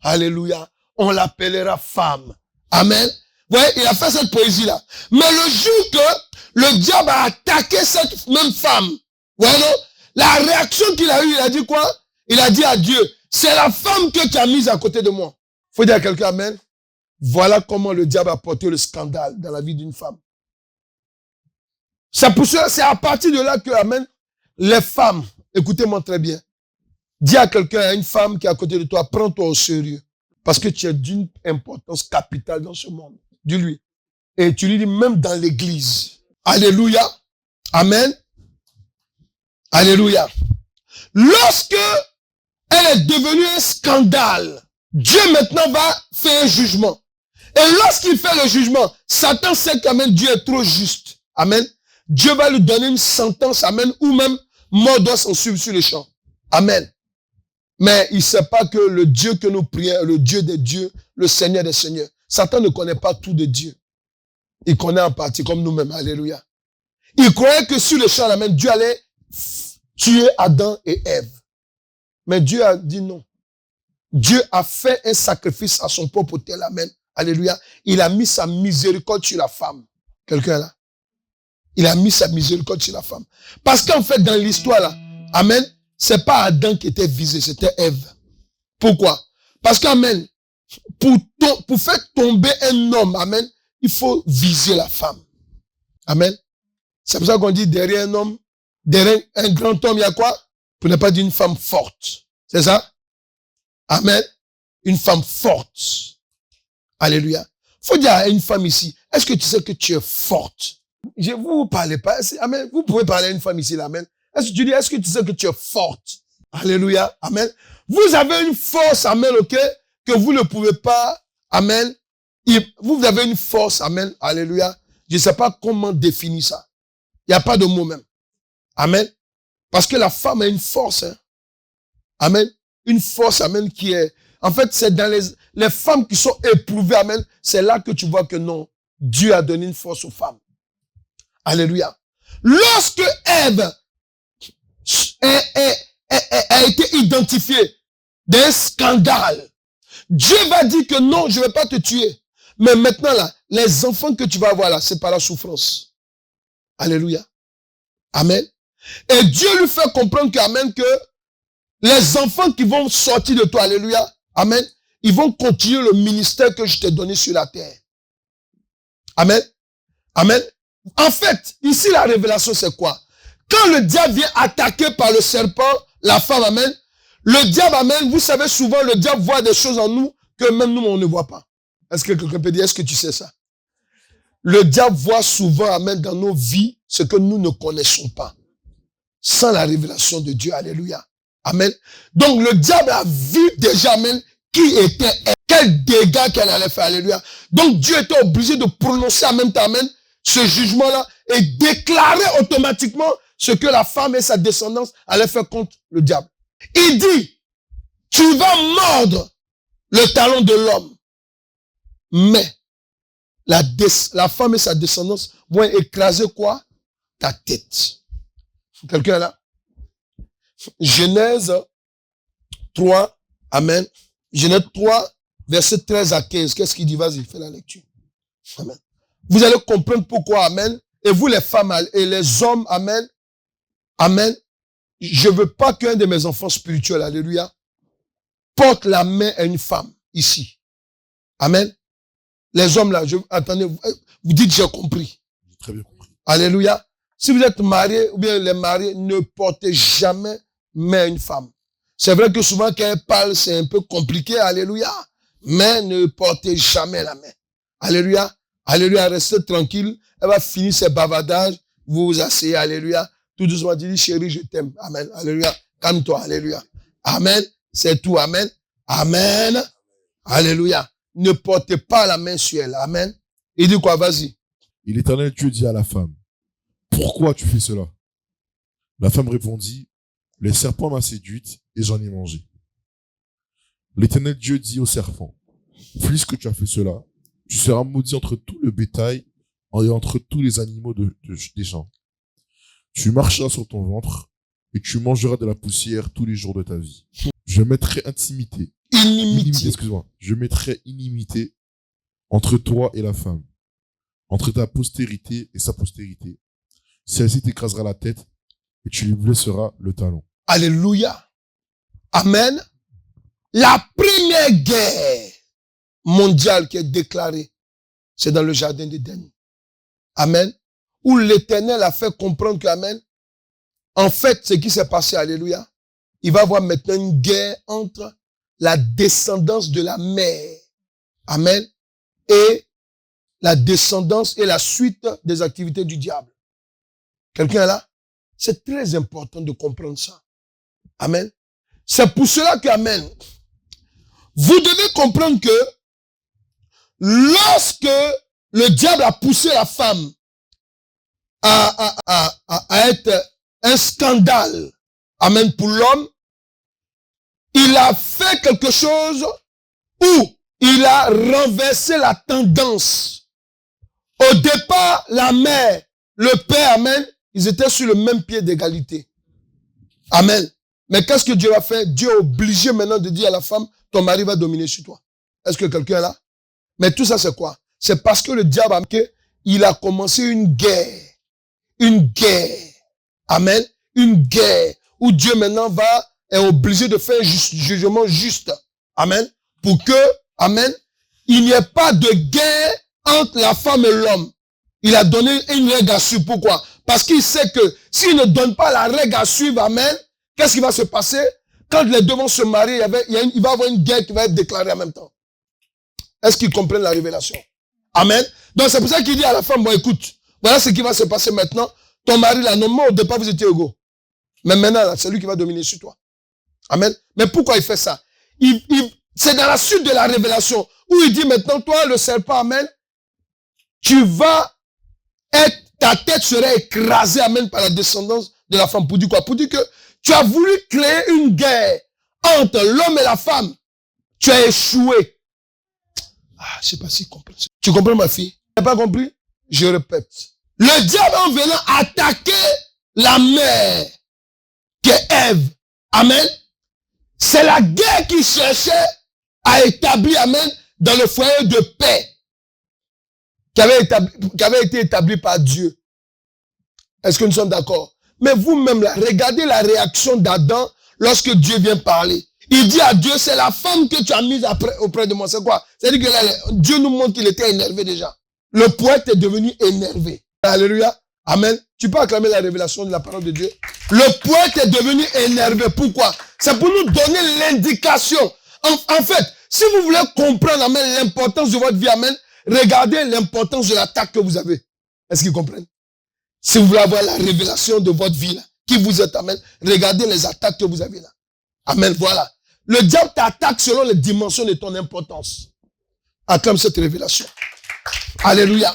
alléluia, on l'appellera femme. Amen. Vous voyez, il a fait cette poésie-là. Mais le jour que le diable a attaqué cette même femme, voyez, non? La réaction qu'il a eue, il a dit quoi? Il a dit à Dieu, c'est la femme que tu as mise à côté de moi. Faut dire à quelqu'un, amen. Voilà comment le diable a porté le scandale dans la vie d'une femme. C'est pour cela, c'est à partir de là que, amen, les femmes, écoutez-moi très bien, dis à quelqu'un, à une femme qui est à côté de toi, prends-toi au sérieux. Parce que tu es d'une importance capitale dans ce monde. Dis-lui. Et tu lui dis même dans l'église. Alléluia. Amen. Alléluia. Lorsque elle est devenue un scandale, Dieu maintenant va faire un jugement. Et lorsqu'il fait le jugement, Satan sait qu'amen, Dieu est trop juste. Amen. Dieu va lui donner une sentence, amen, ou même mort doit s'en suivre sur les champs. Amen. Mais il ne sait pas que le Dieu que nous prions, le Dieu des dieux, le Seigneur des seigneurs, Satan ne connaît pas tout de Dieu. Il connaît en partie comme nous-mêmes. Alléluia. Il croyait que sur le champ, amen, Dieu allait tuer Adam et Ève. Mais Dieu a dit non. Dieu a fait un sacrifice à son propre autel. Amen. Alléluia. Il a mis sa miséricorde sur la femme. Quelqu'un là? Il a mis sa miséricorde sur la femme. Parce qu'en fait, dans l'histoire là, amen, c'est pas Adam qui était visé, c'était Ève. Pourquoi? Parce qu'amen, pour faire tomber un homme, amen, il faut viser la femme. Amen. C'est pour ça qu'on dit derrière un homme, derrière un grand homme, il y a quoi? Pour ne pas dire une femme forte. C'est ça? Amen. Une femme forte. Alléluia. Faut dire à une femme ici, est-ce que tu sais que tu es forte? Vous parlez pas. Amen. Vous pouvez parler à une femme ici, amen. Est-ce que tu sais que tu es forte? Alléluia. Amen. Vous avez une force, amen, ok, que vous ne pouvez pas, amen. Vous avez une force, amen, alléluia. Je ne sais pas comment définir ça. Il n'y a pas de mot même. Amen. Parce que la femme a une force, hein. Amen. Une force, amen, qui est, en fait, c'est dans les femmes qui sont éprouvées, amen, c'est là que tu vois que non, Dieu a donné une force aux femmes. Alléluia. Lorsque Ève a été identifié d'un scandale. Dieu va dire que non, je ne vais pas te tuer. Mais maintenant là, les enfants que tu vas avoir là, c'est par la souffrance. Alléluia. Amen. Et Dieu lui fait comprendre que, amen, que les enfants qui vont sortir de toi, alléluia, amen, ils vont continuer le ministère que je t'ai donné sur la terre. Amen. Amen. En fait, ici la révélation c'est quoi? Quand le diable vient attaquer par le serpent, la femme, amen, le diable, amen, vous savez souvent le diable voit des choses en nous que même nous on ne voit pas. Est-ce que quelqu'un peut dire, est-ce que tu sais ça? Le diable voit souvent, amen, dans nos vies ce que nous ne connaissons pas. Sans la révélation de Dieu, alléluia. Amen. Donc le diable a vu déjà, amen, qui était elle, quel dégât qu'elle allait faire, alléluia. Donc Dieu était obligé de prononcer en même temps, amen, ce jugement-là et déclarer automatiquement ce que la femme et sa descendance allaient faire contre le diable. Il dit, tu vas mordre le talon de l'homme, mais la femme et sa descendance vont écraser quoi? Ta tête. Quelqu'un est là? Genèse 3, amen. Genèse 3, verset 13 à 15. Qu'est-ce qu'il dit? Vas-y, fais la lecture. Amen. Vous allez comprendre pourquoi, amen. Et vous les femmes et les hommes, amen. Amen. Je veux pas qu'un de mes enfants spirituels, alléluia, porte la main à une femme, ici. Amen. Les hommes là, attendez, vous dites j'ai compris. J'ai très bien compris. Alléluia. Si vous êtes marié ou bien les mariés, ne portez jamais main à une femme. C'est vrai que souvent quand elle parle, c'est un peu compliqué, alléluia. Mais ne portez jamais la main. Alléluia. Alléluia, restez tranquille. Elle va finir ses bavardages. Vous vous asseyez, alléluia. Tout doucement, dis chérie, je t'aime. Amen. Alléluia. Calme-toi, alléluia. Amen. C'est tout, amen. Amen. Alléluia. Ne portez pas la main sur elle. Amen. Il dit quoi? Vas-y. Et l'Éternel Dieu dit à la femme, pourquoi tu fais cela? La femme répondit, le serpent m'a séduite et j'en ai mangé. L'Éternel Dieu dit au serpent, puisque tu as fait cela, tu seras maudit entre tout le bétail et entre tous les animaux des champs. Tu marcheras sur ton ventre et tu mangeras de la poussière tous les jours de ta vie. Je mettrai inimitié, excuse-moi. Je mettrai inimitié entre toi et la femme, entre ta postérité et sa postérité. Celle-ci t'écrasera la tête et tu lui blesseras le talon. Alléluia. Amen. La première guerre mondiale qui est déclarée, c'est dans le jardin d'Éden. Amen. Où l'Éternel a fait comprendre que, amen, en fait, ce qui s'est passé, alléluia, il va y avoir maintenant une guerre entre la descendance de la mère, amen, et la descendance et la suite des activités du diable. Quelqu'un est là? C'est très important de comprendre ça. Amen. C'est pour cela que, amen, vous devez comprendre que lorsque le diable a poussé la femme à être un scandale, amen, pour l'homme, il a fait quelque chose où il a renversé la tendance. Au départ, la mère, le père, amen, ils étaient sur le même pied d'égalité. Amen. Mais qu'est-ce que Dieu a fait? Dieu est obligé maintenant de dire à la femme, ton mari va dominer sur toi. Est-ce que quelqu'un est là? Mais tout ça, c'est quoi? C'est parce que le diable, il a commencé une guerre. Une guerre. Amen. Une guerre où Dieu maintenant est obligé de faire un jugement juste. Amen. Pour que, amen, il n'y ait pas de guerre entre la femme et l'homme. Il a donné une règle à suivre. Pourquoi? Parce qu'il sait que s'il ne donne pas la règle à suivre, amen, qu'est-ce qui va se passer? Quand les deux vont se marier, il va y avoir une guerre qui va être déclarée en même temps. Est-ce qu'ils comprennent la révélation? Amen. Donc c'est pour ça qu'il dit à la femme, bon écoute, voilà ce qui va se passer maintenant. Ton mari là, normalement au départ vous étiez égaux. Mais maintenant là, c'est lui qui va dominer sur toi. Amen. Mais pourquoi il fait ça? C'est dans la suite de la révélation où il dit maintenant, toi le serpent, amen, ta tête serait écrasée, amen, par la descendance de la femme. Pour dire quoi? Pour dire que tu as voulu créer une guerre entre l'homme et la femme. Tu as échoué. Ah, je sais pas si tu comprends. Tu comprends ma fille? Tu n'as pas compris? Je répète. Le diable en venant attaquer la mère est Ève. Amen. C'est la guerre qui cherchait à établir, amen, dans le foyer de paix qui avait été établi par Dieu. Est-ce que nous sommes d'accord? Mais vous-même, là, regardez la réaction d'Adam lorsque Dieu vient parler. Il dit à Dieu, c'est la femme que tu as mise auprès de moi. C'est quoi? C'est-à-dire que là, Dieu nous montre qu'il était énervé déjà. Le poète est devenu énervé. Alléluia. Amen. Tu peux acclamer la révélation de la parole de Dieu. Le poète est devenu énervé. Pourquoi? C'est pour nous donner l'indication. En fait, si vous voulez comprendre, amen, l'importance de votre vie, amen, regardez l'importance de l'attaque que vous avez. Est-ce qu'ils comprennent? Si vous voulez avoir la révélation de votre vie, là, qui vous êtes, amen, regardez les attaques que vous avez là. Amen, voilà. Le diable t'attaque selon les dimensions de ton importance. Acclame cette révélation. Alléluia.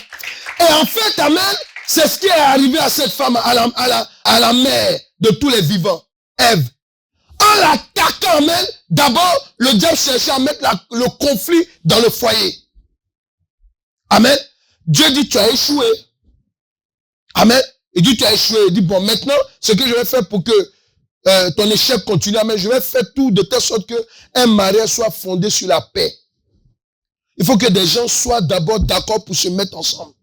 Et en fait, amen, c'est ce qui est arrivé à cette femme, à la mère de tous les vivants, Ève. En l'attaquant, amen, d'abord, le diable cherchait à mettre le conflit dans le foyer. Amen. Dieu dit, tu as échoué. Amen. Il dit, tu as échoué. Il dit, bon, maintenant, ce que je vais faire pour que ton échec continue, amen, je vais faire tout de telle sorte que un mariage soit fondé sur la paix. Il faut que des gens soient d'abord d'accord pour se mettre ensemble.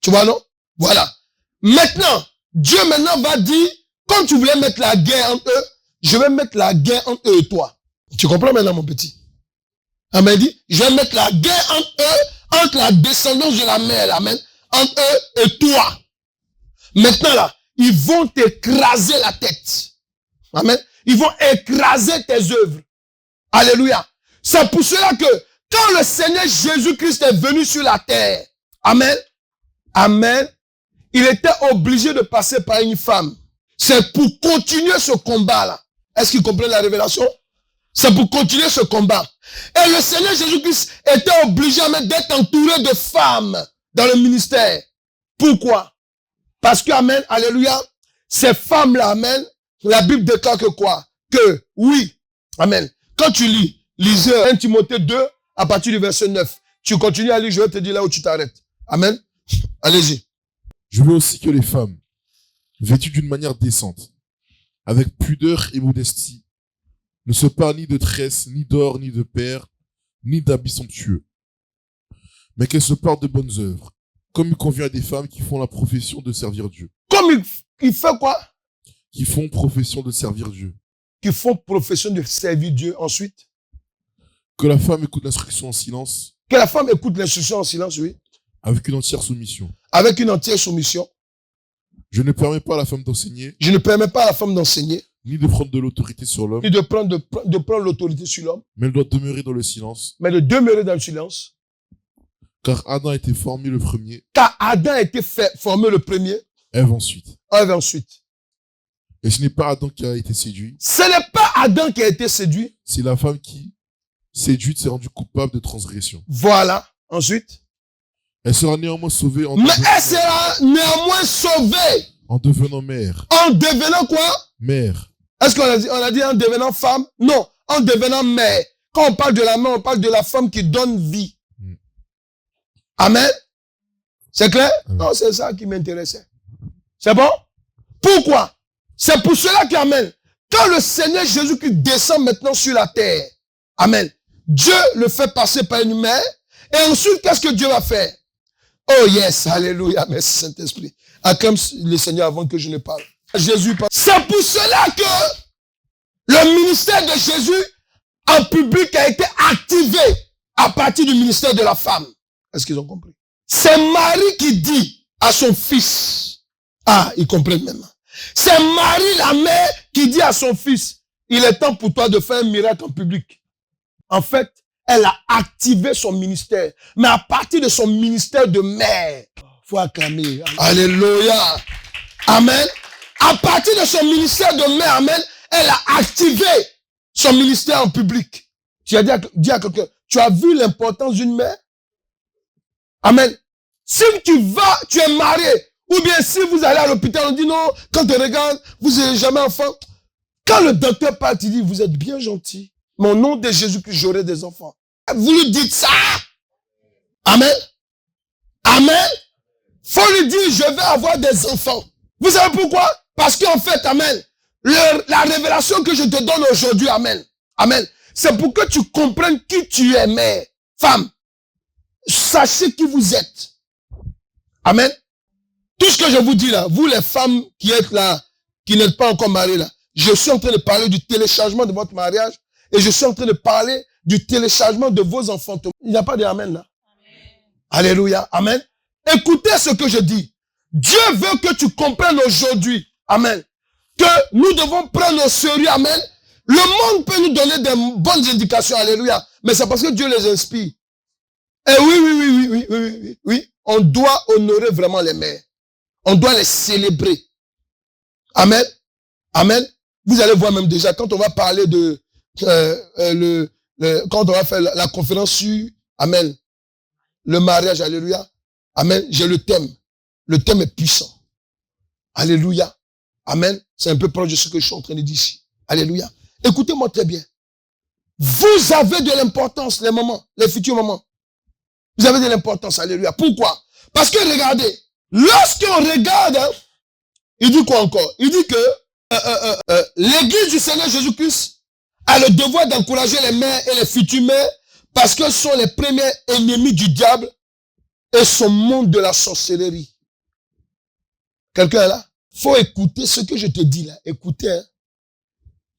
Tu vois, non? Voilà. Maintenant, Dieu maintenant va dire, comme tu voulais mettre la guerre entre eux, je vais mettre la guerre entre eux et toi. Tu comprends maintenant, mon petit? Amen. Il dit, je vais mettre la guerre entre eux, entre la descendance de la mère, amen, entre eux et toi. Maintenant là, ils vont t'écraser la tête. Amen. Ils vont écraser tes œuvres. Alléluia. C'est pour cela que quand le Seigneur Jésus-Christ est venu sur la terre, amen, amen, il était obligé de passer par une femme. C'est pour continuer ce combat-là. Est-ce qu'ils comprennent la révélation? C'est pour continuer ce combat. Et le Seigneur Jésus-Christ était obligé d'être entouré de femmes dans le ministère. Pourquoi? Parce que, amen, alléluia, ces femmes-là, amen, la Bible déclare que quoi? Que, oui, amen. Quand tu lisez 1 Timothée 2, à partir du verset 9, tu continues à lire, je vais te dire là où tu t'arrêtes. Amen. Allez-y. Je veux aussi que les femmes, vêtues d'une manière décente, avec pudeur et modestie, ne se parlent ni de tresses, ni d'or, ni de perles, ni d'habits somptueux, mais qu'elles se parlent de bonnes œuvres, comme il convient à des femmes qui font la profession de servir Dieu. Comme il fait quoi? Qui font profession de servir Dieu. Qui font profession de servir Dieu. Ensuite, que la femme écoute l'instruction en silence. Que la femme écoute l'instruction en silence, oui. Avec une entière soumission. Avec une entière soumission. Je ne permets pas à la femme d'enseigner. Je ne permets pas à la femme d'enseigner. Ni de prendre de l'autorité sur l'homme. Ni de prendre l'autorité sur l'homme. Mais elle doit demeurer dans le silence. Mais de demeurer dans le silence. Car Adam a été formé le premier. Car Adam a été formé le premier. Ève ensuite. Ève ensuite. Et ce n'est pas Adam qui a été séduit. Ce n'est pas Adam qui a été séduit. C'est la femme qui, séduite, s'est rendue coupable de transgression. Voilà. Ensuite. Elle sera néanmoins sauvée en Mais elle sera néanmoins sauvée. En devenant mère. En devenant quoi? Mère. Est-ce qu'on a dit en devenant femme? Non. En devenant mère. Quand on parle de la mère, on parle de la femme qui donne vie. Amen. C'est clair? Non, c'est ça qui m'intéressait. C'est bon? Pourquoi? C'est pour cela qu'amen. Quand le Seigneur Jésus-Christ descend maintenant sur la terre, amen, Dieu le fait passer par une mère, et ensuite, qu'est-ce que Dieu va faire? Oh yes, alléluia, merci Saint-Esprit. Acclame le Seigneur avant que je ne parle. Jésus parle. C'est pour cela que le ministère de Jésus en public a été activé à partir du ministère de la femme. Est-ce qu'ils ont compris? C'est Marie qui dit à son fils. Ah, ils comprennent maintenant. C'est Marie, la mère, qui dit à son fils, il est temps pour toi de faire un miracle en public. En fait, elle a activé son ministère. Mais à partir de son ministère de mère, faut acclamer. Alléluia. Amen. À partir de son ministère de mère, amen, elle a activé son ministère en public. Tu as dit à quelqu'un, tu as vu l'importance d'une mère? Amen. Si tu es marié, ou bien si vous allez à l'hôpital, on dit non, quand tu regardes, vous n'avez jamais enfant. Quand le docteur parle, tu dis, vous êtes bien gentil. Mais au nom de Jésus-Christ, j'aurai des enfants. Vous lui dites ça. Amen. Amen. Faut lui dire, je vais avoir des enfants. Vous savez pourquoi? Parce qu'en fait, amen, la révélation que je te donne aujourd'hui, amen, amen, c'est pour que tu comprennes qui tu es, mère, femme. Sachez qui vous êtes. Amen. Tout ce que je vous dis là, vous les femmes qui êtes là, qui n'êtes pas encore mariées là, je suis en train de parler du téléchargement de votre mariage et je suis en train de parler du téléchargement de vos enfants. Il n'y a pas de amen là. Amen. Alléluia. Amen. Écoutez ce que je dis. Dieu veut que tu comprennes aujourd'hui, amen, que nous devons prendre au sérieux, amen. Le monde peut nous donner des bonnes indications, alléluia, mais c'est parce que Dieu les inspire. Et oui, on doit honorer vraiment les mères. On doit les célébrer. Amen. Amen. Vous allez voir même déjà, quand on va parler de, quand on va faire la conférence sur, amen, le mariage, alléluia, amen, j'ai le thème. Le thème est puissant. Alléluia. Amen. C'est un peu proche de ce que je suis en train de dire ici. Alléluia. Écoutez-moi très bien. Vous avez de l'importance, les moments, les futurs moments. Vous avez de l'importance. Alléluia. Pourquoi? Parce que regardez, lorsqu'on regarde, hein, il dit quoi encore? Il dit que l'Église du Seigneur Jésus-Christ a le devoir d'encourager les mères et les futures mères parce que ce sont les premiers ennemis du diable et son monde de la sorcellerie. Quelqu'un est là? Faut écouter ce que je te dis là. Écoutez, hein.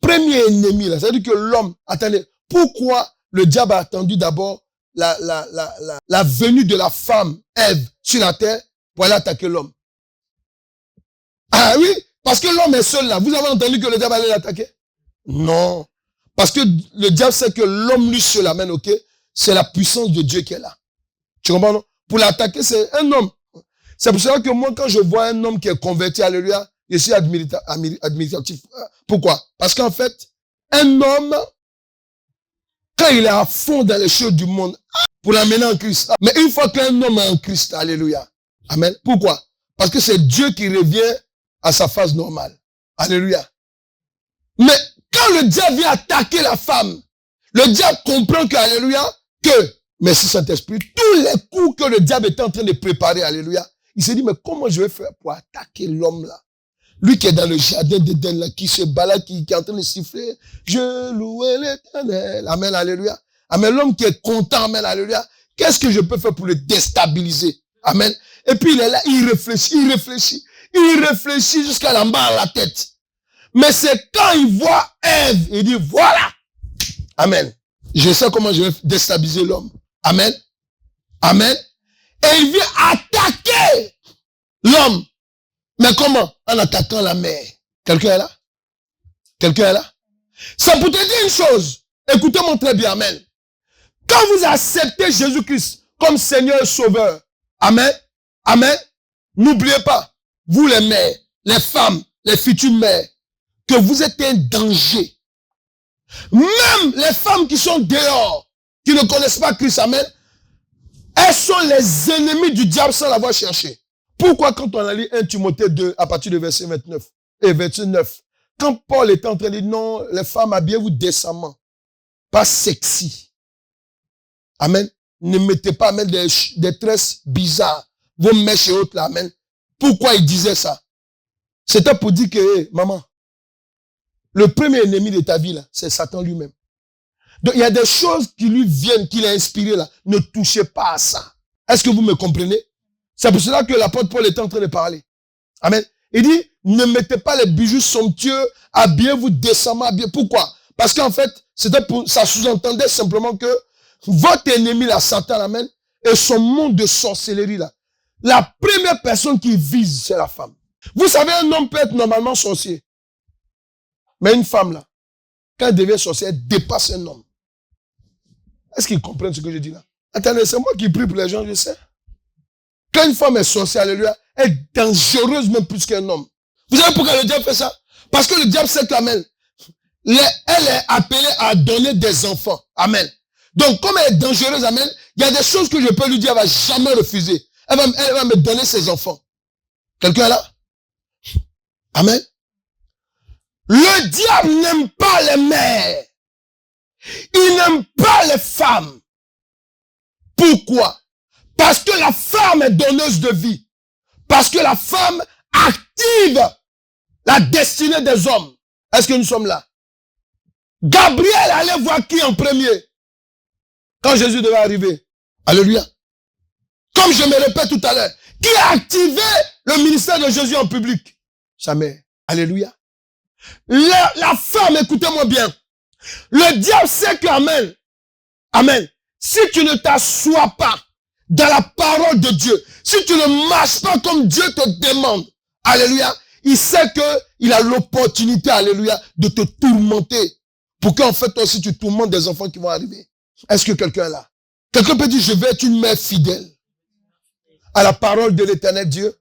Premier ennemi là, c'est-à-dire que l'homme, attendez, pourquoi le diable a attendu d'abord la venue de la femme, Ève, sur la terre, pour aller attaquer l'homme? Ah oui, parce que l'homme est seul là. Vous avez entendu que le diable allait l'attaquer? Non. Parce que le diable sait que l'homme lui seul amène, ok? C'est la puissance de Dieu qui est là. Tu comprends, non? Pour l'attaquer, c'est un homme. C'est pour cela que moi, quand je vois un homme qui est converti, alléluia, je suis admiratif. Pourquoi? Parce qu'en fait, un homme, quand il est à fond dans les choses du monde, pour l'amener en Christ. Mais une fois qu'un homme est en Christ, alléluia. Amen. Pourquoi? Parce que c'est Dieu qui revient à sa phase normale. Alléluia. Mais quand le diable vient attaquer la femme, le diable comprend que, alléluia, que, merci Saint-Esprit, tous les coups que le diable était en train de préparer, alléluia, il s'est dit, mais comment je vais faire pour attaquer l'homme là? Lui qui est dans le jardin d'Éden là, qui se balade, qui est en train de siffler, je loue l'Éternel. Amen, alléluia. Amen, l'homme qui est content, amen, alléluia. Qu'est-ce que je peux faire pour le déstabiliser? Amen. Et puis il est là, il réfléchit jusqu'à l'en bas à la tête. Mais c'est quand il voit Ève, il dit, voilà. Amen. Je sais comment je vais déstabiliser l'homme. Amen. Amen. Et il vient attaquer l'homme. Mais comment? En attaquant la mère. Quelqu'un est là? Quelqu'un est là? C'est pour te dire une chose. Écoutez-moi très bien. Amen. Quand vous acceptez Jésus-Christ comme Seigneur et Sauveur, amen, amen, n'oubliez pas, vous les mères, les femmes, les futures mères, que vous êtes un danger. Même les femmes qui sont dehors, qui ne connaissent pas Christ, amen, elles sont les ennemis du diable sans l'avoir cherché. Pourquoi quand on a lu 1 Timothée 2, à partir du verset 29 et 29, quand Paul était en train de dire non, les femmes, habillez-vous décemment, pas sexy. Amen. Ne mettez pas, amen, des tresses bizarres, vos mèches et autres là, amen. Pourquoi il disait ça? C'était pour dire que, hey, maman, le premier ennemi de ta vie là, c'est Satan lui-même. Donc il y a des choses qui lui viennent, qui l'ont inspiré là. Ne touchez pas à ça. Est-ce que vous me comprenez? C'est pour cela que l'apôtre Paul est en train de parler. Amen. Il dit, ne mettez pas les bijoux somptueux, habillez-vous décemment, habillez. Pourquoi? Parce qu'en fait, ça sous-entendait simplement que votre ennemi, là, Satan, amen, et son monde de sorcellerie, là, la première personne qui vise, c'est la femme. Vous savez, un homme peut être normalement sorcier. Mais une femme, là, quand elle devient sorcière, elle dépasse un homme. Est-ce qu'ils comprennent ce que je dis là? Attendez, c'est moi qui prie pour les gens, je sais. Quand une femme est sorcière, alléluia, elle est dangereuse même plus qu'un homme. Vous savez pourquoi le diable fait ça? Parce que le diable sait qu'amen, elle est appelée à donner des enfants. Amen. Donc, comme elle est dangereuse, amen, il y a des choses que je peux lui dire, elle va jamais refuser. Elle va me donner ses enfants. Quelqu'un est là? Amen. Le diable n'aime pas les mères. Il n'aime pas les femmes. Pourquoi? Parce que la femme est donneuse de vie. Parce que la femme active la destinée des hommes. Est-ce que nous sommes là? Gabriel allait voir qui en premier? Quand Jésus devait arriver. Alléluia. Comme je me répète tout à l'heure, qui a activé le ministère de Jésus en public? Sa mère. Alléluia. La femme, écoutez-moi bien. Le diable sait que, amen, amen, si tu ne t'assois pas dans la parole de Dieu, si tu ne marches pas comme Dieu te demande, alléluia, il sait que il a l'opportunité, alléluia, de te tourmenter pour qu'en fait, toi aussi, tu tourmentes des enfants qui vont arriver. Est-ce que quelqu'un est là? Quelqu'un peut dire, je vais être une mère fidèle à la parole de l'Éternel Dieu.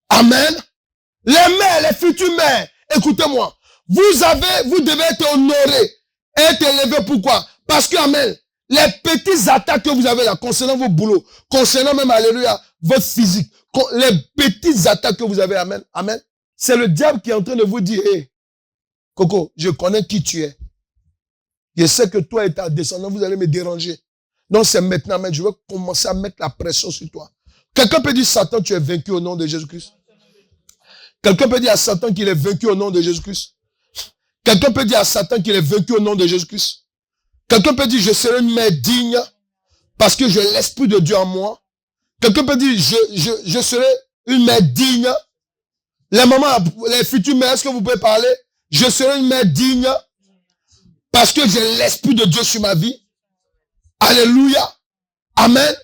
Amen. Les mères, les futures mères, écoutez-moi, vous devez être honorés et être élevés. Pourquoi? Parce que, amen, les petites attaques que vous avez là, concernant vos boulots, concernant même, alléluia, votre physique, les petites attaques que vous avez, amen, amen, c'est le diable qui est en train de vous dire, hé, Coco, je connais qui tu es. Je sais que toi et ta descendance, vous allez me déranger. Donc c'est maintenant, amen, je vais commencer à mettre la pression sur toi. Quelqu'un peut dire, Satan, tu es vaincu au nom de Jésus-Christ. Quelqu'un peut dire à Satan qu'il est vaincu au nom de Jésus-Christ. Quelqu'un peut dire à Satan qu'il est vaincu au nom de Jésus-Christ. Quelqu'un peut dire, je serai une mère digne parce que j'ai l'Esprit de Dieu en moi. Quelqu'un peut dire, je serai une mère digne. Les mamans, les futures mères, est-ce que vous pouvez parler? Je serai une mère digne parce que j'ai l'Esprit de Dieu sur ma vie. Alléluia. Amen.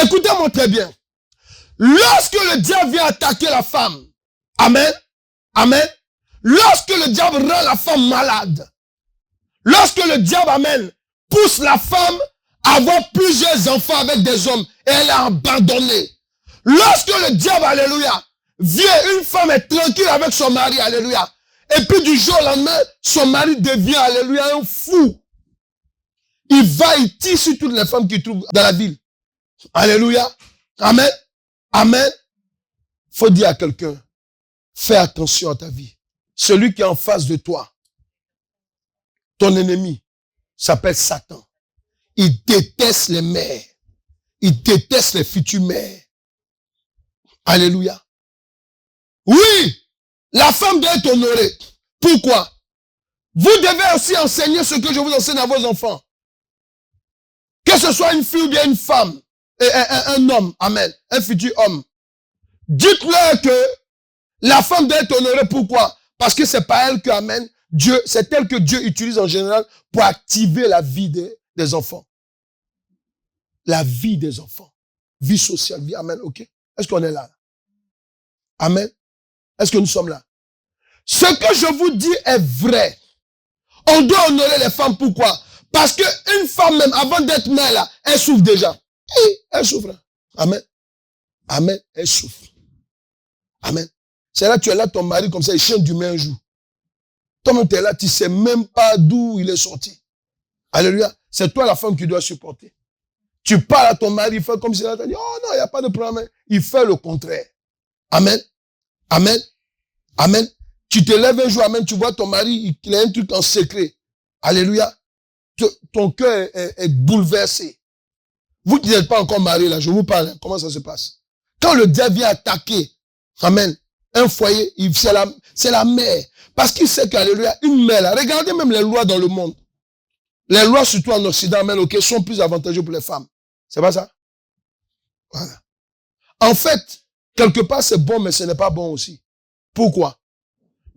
Écoutez-moi très bien. Lorsque le diable vient attaquer la femme, amen, amen, lorsque le diable rend la femme malade, lorsque le diable, amen, pousse la femme à avoir plusieurs enfants avec des hommes et elle est abandonnée, lorsque le diable, alléluia, vient, une femme est tranquille avec son mari, alléluia, et puis du jour au lendemain, son mari devient, alléluia, un fou. Il va, il tire sur toutes les femmes qu'il trouve dans la ville. Alléluia. Amen. Amen. Faut dire à quelqu'un, fais attention à ta vie. Celui qui est en face de toi, ton ennemi, s'appelle Satan. Il déteste les mères. Il déteste les futures mères. Alléluia. Oui, la femme doit être honorée. Pourquoi? Vous devez aussi enseigner ce que je vous enseigne à vos enfants. Que ce soit une fille ou bien une femme, un homme, amen, un futur homme. Dites-leur que la femme doit être honorée. Pourquoi? Parce que c'est pas elle que, amen, Dieu, c'est elle que Dieu utilise en général pour activer la vie des enfants. La vie des enfants. Vie sociale, vie, amen, ok? Est-ce qu'on est là? Amen. Est-ce que nous sommes là? Ce que je vous dis est vrai. On doit honorer les femmes. Pourquoi? Parce qu'une femme même, avant d'être mère, là, elle souffre déjà. Elle souffre. Amen. Amen. Elle souffre. Amen. C'est là, tu es là, ton mari, comme ça, il chante du main un jour. Toi-même, tu es là, tu ne sais même pas d'où il est sorti. Alléluia. C'est toi la femme qui dois supporter. Tu parles à ton mari, il fait comme si il t'a dit, oh non, il n'y a pas de problème. Il fait le contraire. Amen. Amen. Amen. Tu te lèves un jour, amen, tu vois ton mari, il a un truc en secret. Alléluia. Ton cœur est bouleversé. Vous qui n'êtes pas encore marié là, je vous parle, comment ça se passe? Quand le diable vient attaquer, amen, un foyer, c'est la mère. Parce qu'il sait qu'alléluia, une mère là, regardez même les lois dans le monde. Les lois, surtout en Occident, amen, ok, sont plus avantageuses pour les femmes. C'est pas ça? Voilà. En fait, quelque part c'est bon, mais ce n'est pas bon aussi. Pourquoi?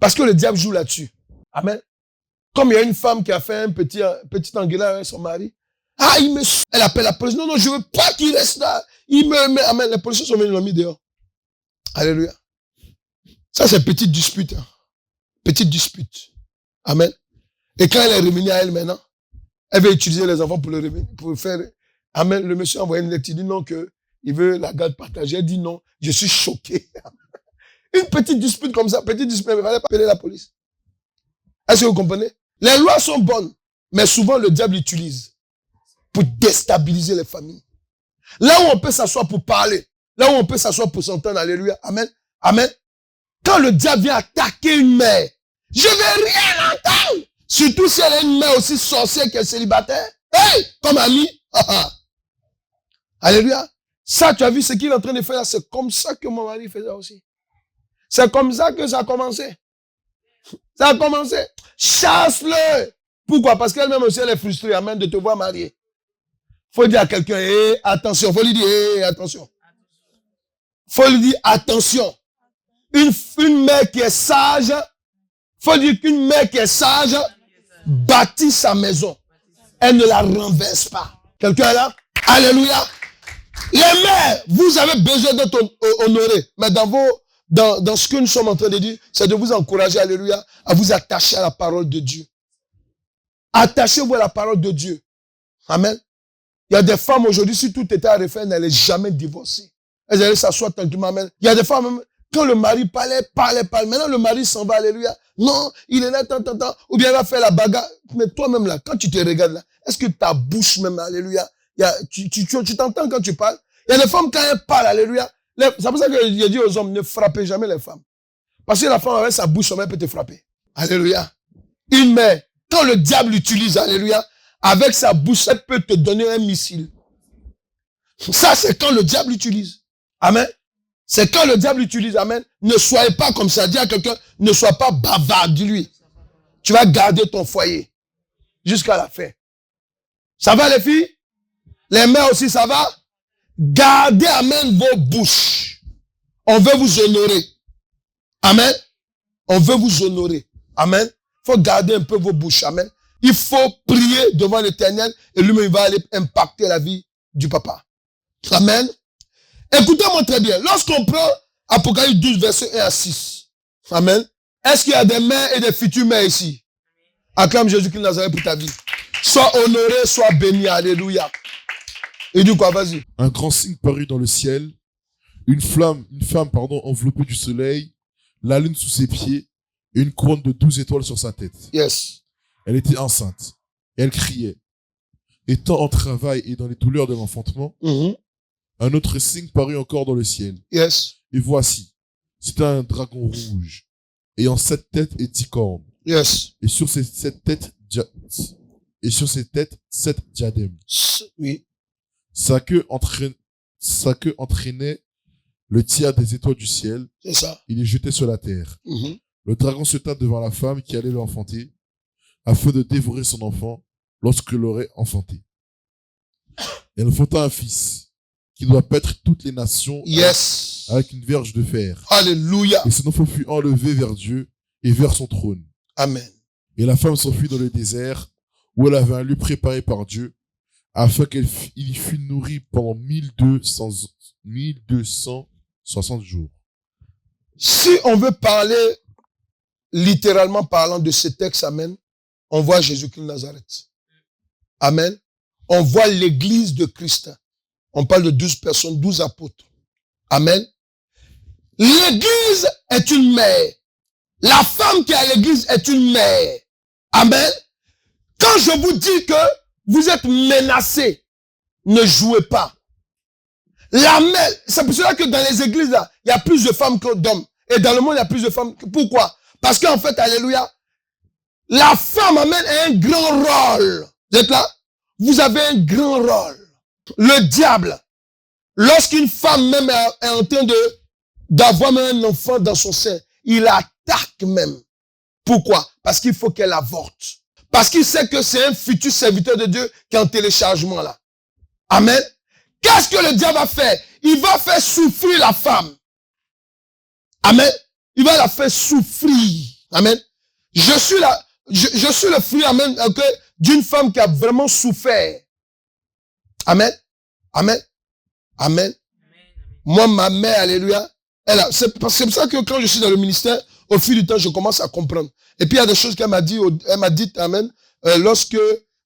Parce que le diable joue là-dessus. Amen. Comme il y a une femme qui a fait un petit engueulade avec son mari. Ah, elle appelle la police. Non, non, je veux pas qu'il reste là. Amen. Les policiers sont venus, l'ont mis dehors. Alléluia. Ça, c'est petite dispute. Hein. Petite dispute. Amen. Et quand elle est revenue à elle maintenant, elle veut utiliser les enfants pour faire. Amen. Le monsieur a envoyé une lettre. Il dit non, il veut la garde partagée. Elle dit non. Je suis choqué. Une petite dispute comme ça, petite dispute, il ne fallait pas appeler la police. Est-ce que vous comprenez? Les lois sont bonnes, mais souvent le diable l'utilise pour déstabiliser les familles. Là où on peut s'asseoir pour parler, là où on peut s'asseoir pour s'entendre, alléluia, amen, amen. Quand le diable vient attaquer une mère, je ne vais rien entendre. Surtout si elle est une mère aussi sorcière qu'elle est célibataire. Hey, comme ami. Alléluia. Ça, tu as vu ce qu'il est en train de faire là, c'est comme ça que mon mari faisait aussi. C'est comme ça que ça a commencé. Ça a commencé. Chasse-le. Pourquoi? Parce qu'elle-même aussi, elle est frustrée, amen, de te voir marié. Faut dire à quelqu'un, attention. Faut lui dire, attention. Faut lui dire, attention. Une mère qui est sage, faut dire qu'une mère qui est sage bâtit sa maison. Elle ne la renverse pas. Quelqu'un est là? Alléluia. Les mères, vous avez besoin d'être honorés. Mais dans ce que nous sommes en train de dire, c'est de vous encourager, alléluia, à vous attacher à la parole de Dieu. Attachez-vous à la parole de Dieu. Amen. Il y a des femmes aujourd'hui, si tout était à refaire, elles n'allaient jamais divorcer. Elles allaient s'asseoir tranquillement. Amen. Il y a des femmes, même, quand le mari parlait. Maintenant, le mari s'en va, alléluia. Non, il est là, ou bien il va faire la bagarre. Mais toi-même là, quand tu te regardes là, est-ce que ta bouche même, alléluia, tu t'entends quand tu parles? Il y a des femmes, quand elles parlent, alléluia. C'est pour ça que j'ai dit aux hommes, ne frappez jamais les femmes. Parce que la femme avec sa bouche, elle peut te frapper. Alléluia. Une mère, quand le diable l'utilise, alléluia, avec sa bouche, elle peut te donner un missile. Ça, c'est quand le diable l'utilise. Amen. C'est quand le diable utilise, amen. Ne soyez pas comme ça. Dis à quelqu'un, ne sois pas bavard, dis-lui. Tu vas garder ton foyer jusqu'à la fin. Ça va les filles? Les mères aussi, ça va? Gardez, amen, vos bouches. On veut vous honorer. Amen. On veut vous honorer. Amen. Il faut garder un peu vos bouches. Amen. Il faut prier devant l'Éternel et lui-même il va aller impacter la vie du papa. Amen. Écoutez-moi très bien. Lorsqu'on prend Apocalypse 12, verset 1 à 6. Amen. Est-ce qu'il y a des mères et des futures mères ici? Acclame Jésus-Christ de Nazareth pour ta vie. Sois honoré, sois béni. Alléluia. Et du quoi, vas-y. Un grand signe parut dans le ciel. Une femme, enveloppée du soleil, la lune sous ses pieds, et une couronne de 12 étoiles sur sa tête. Yes. Elle était enceinte. Et elle criait. Étant en travail et dans les douleurs de l'enfantement, un autre signe parut encore dans le ciel. Yes. Et voici, c'était un dragon rouge, ayant 7 têtes et 10 cornes. Yes. Et sur ces 7 têtes, 7 diadèmes. Oui. Sa queue entraînait le tiers des étoiles du ciel. C'est ça. Il les jetait sur la terre. Le dragon se tint devant la femme qui allait l'enfanter, afin de dévorer son enfant lorsqu'elle l'aurait enfanté. Elle enfanta un fils, qui doit paître toutes les nations avec une verge de fer. Alléluia. Et son enfant fut enlevé vers Dieu et vers son trône. Amen. Et la femme s'enfuit dans le désert, où elle avait un lieu préparé par Dieu, afin qu'il y fût nourri pendant 1260 jours. Si on veut parler, littéralement parlant de ce texte, amen, on voit Jésus-Christ de Nazareth. Amen. On voit l'église de Christ. On parle de 12 personnes, 12 apôtres. Amen. L'église est une mère. La femme qui est à l'église est une mère. Amen. Quand je vous dis que vous êtes menacés, ne jouez pas. La mère, c'est pour cela que dans les églises, là, il y a plus de femmes que d'hommes. Et dans le monde, il y a plus de femmes. Pourquoi? Parce qu'en fait, alléluia, la femme amène un grand rôle. Vous êtes là? Vous avez un grand rôle. Le diable, lorsqu'une femme même est en train d'avoir même un enfant dans son sein, il attaque même. Pourquoi? Parce qu'il faut qu'elle avorte. Parce qu'il sait que c'est un futur serviteur de Dieu qui est en téléchargement là. Amen. Qu'est-ce que le diable va faire? Il va faire souffrir la femme. Amen. Il va la faire souffrir. Amen. Je suis le fruit, amen, d'une femme qui a vraiment souffert. Amen. Amen. Amen. Moi, ma mère, alléluia, c'est pour ça que quand je suis dans le ministère, au fil du temps, je commence à comprendre. Et puis, il y a des choses qu'elle m'a dit, amen, lorsque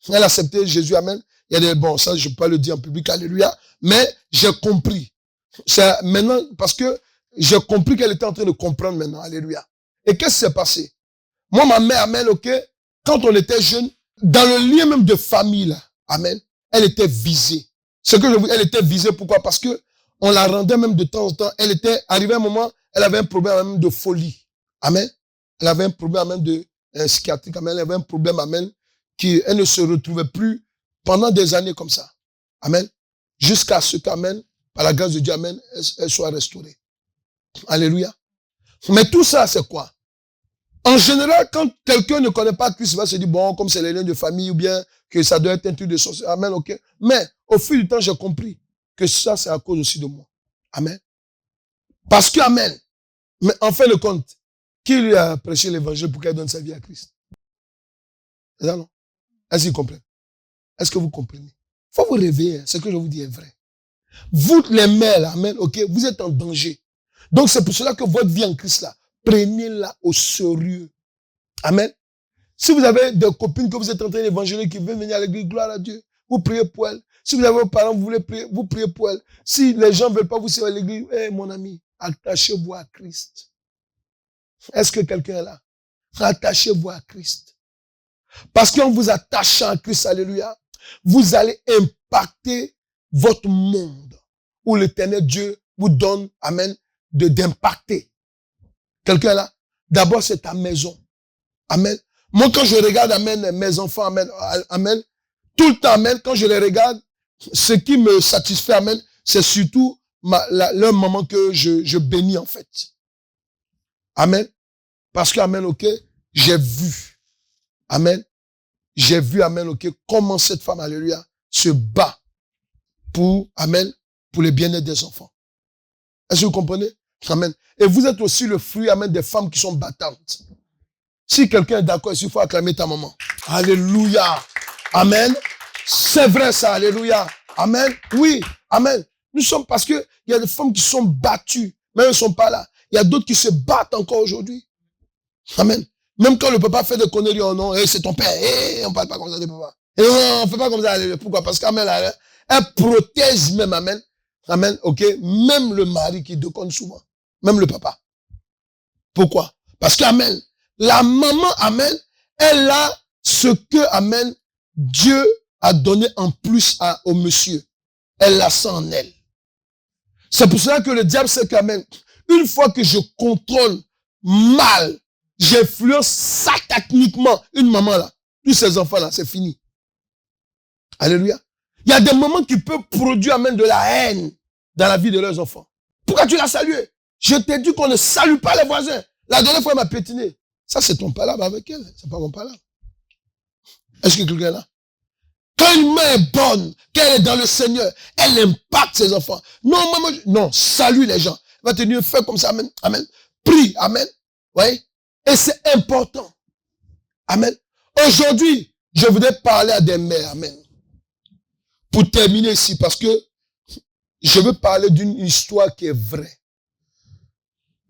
elle acceptait Jésus, amen. Il y a des, bon, ça, je peux pas le dire en public, alléluia, mais j'ai compris. C'est maintenant, parce que j'ai compris qu'elle était en train de comprendre maintenant, alléluia. Et qu'est-ce qui s'est passé? Moi, ma mère, amen, ok, quand on était jeune, dans le lien même de famille, là, amen, elle était visée. Ce que je vous, elle était visée, pourquoi? Parce que on la rendait même de temps en temps, elle était, arrivé à un moment, elle avait un problème même de folie. Amen. Elle avait un problème même de psychiatrique, amen, elle avait un problème, amen, elle ne se retrouvait plus pendant des années comme ça. Amen. Jusqu'à ce qu'amen, par la grâce de Dieu, amen, elle soit restaurée. Alléluia. Mais tout ça, c'est quoi? En général, quand quelqu'un ne connaît pas Christ, il va se dire, bon, comme c'est les liens de famille, ou bien que ça doit être un truc de sorcier. Amen, ok. Mais, au fil du temps, j'ai compris que ça, c'est à cause aussi de moi. Amen. Parce que, amen. Mais en fin de compte, qui lui a prêché l'évangile pour qu'elle donne sa vie à Christ? C'est ça, non? Est-ce qu'il comprend? Est-ce que vous comprenez? Il faut vous réveiller, hein. Ce que je vous dis est vrai. Vous, les mères, amen, ok, vous êtes en danger. Donc, c'est pour cela que votre vie en Christ, là, prenez-la au sérieux. Amen. Si vous avez des copines que vous êtes en train d'évangéliser qui veulent venir à l'église, gloire à Dieu, vous priez pour elles. Si vous avez vos parents, vous voulez prier, vous priez pour elles. Si les gens ne veulent pas vous suivre à l'église, mon ami, attachez-vous à Christ. Est-ce que quelqu'un est là? Attachez-vous à Christ. Parce qu'en vous attachant à Christ, alléluia, vous allez impacter votre monde où l'Éternel Dieu vous donne, amen, d'impacter. Quelqu'un est là? D'abord, c'est ta maison. Amen. Moi, quand je regarde, amen, mes enfants, amen, amen, tout le temps, amen, quand je les regarde, ce qui me satisfait, amen, c'est surtout leur maman que je bénis, en fait. Amen. Parce que, amen, ok, j'ai vu, amen, ok, comment cette femme, alléluia, se bat pour, amen, pour le bien-être des enfants. Est-ce que vous comprenez? Amen. Et vous êtes aussi le fruit, amen, des femmes qui sont battantes. Si quelqu'un est d'accord, il faut acclamer ta maman. Alléluia. Amen. C'est vrai ça, alléluia. Amen. Oui, amen. Nous sommes parce que il y a des femmes qui sont battues, mais elles ne sont pas là. Il y a d'autres qui se battent encore aujourd'hui. Amen. Même quand le papa fait des conneries, oh non, c'est ton père, on ne parle pas comme ça de papa. Et non, on ne fait pas comme ça. Pourquoi? Parce qu'amen, elle protège même, amen. Amen, ok. Même le mari qui déconne souvent. Même le papa. Pourquoi? Parce qu'amen, la maman, amen, elle a ce que, amen, Dieu a donné en plus au monsieur. Elle l'a ça en elle. C'est pour cela que le diable sait qu'amen, une fois que je contrôle mal, j'influence sataniquement une maman là, tous ces enfants là, c'est fini. Alléluia. Il y a des mamans qui peuvent produire, amen, de la haine dans la vie de leurs enfants. Pourquoi tu l'as salué? Je t'ai dit qu'on ne salue pas les voisins. La dernière fois, elle m'a pétiné. Ça, c'est ton palabre avec elle. C'est pas mon palabre. Est-ce que quelqu'un est là? Quand une main est bonne, qu'elle est dans le Seigneur, elle impacte ses enfants. Non, maman, non, salue les gens. Elle va te dire, fais comme ça, amen, amen. Prie, amen. Oui. Et c'est important. Amen. Aujourd'hui, je voudrais parler à des mères, amen. Pour terminer ici, parce que je veux parler d'une histoire qui est vraie.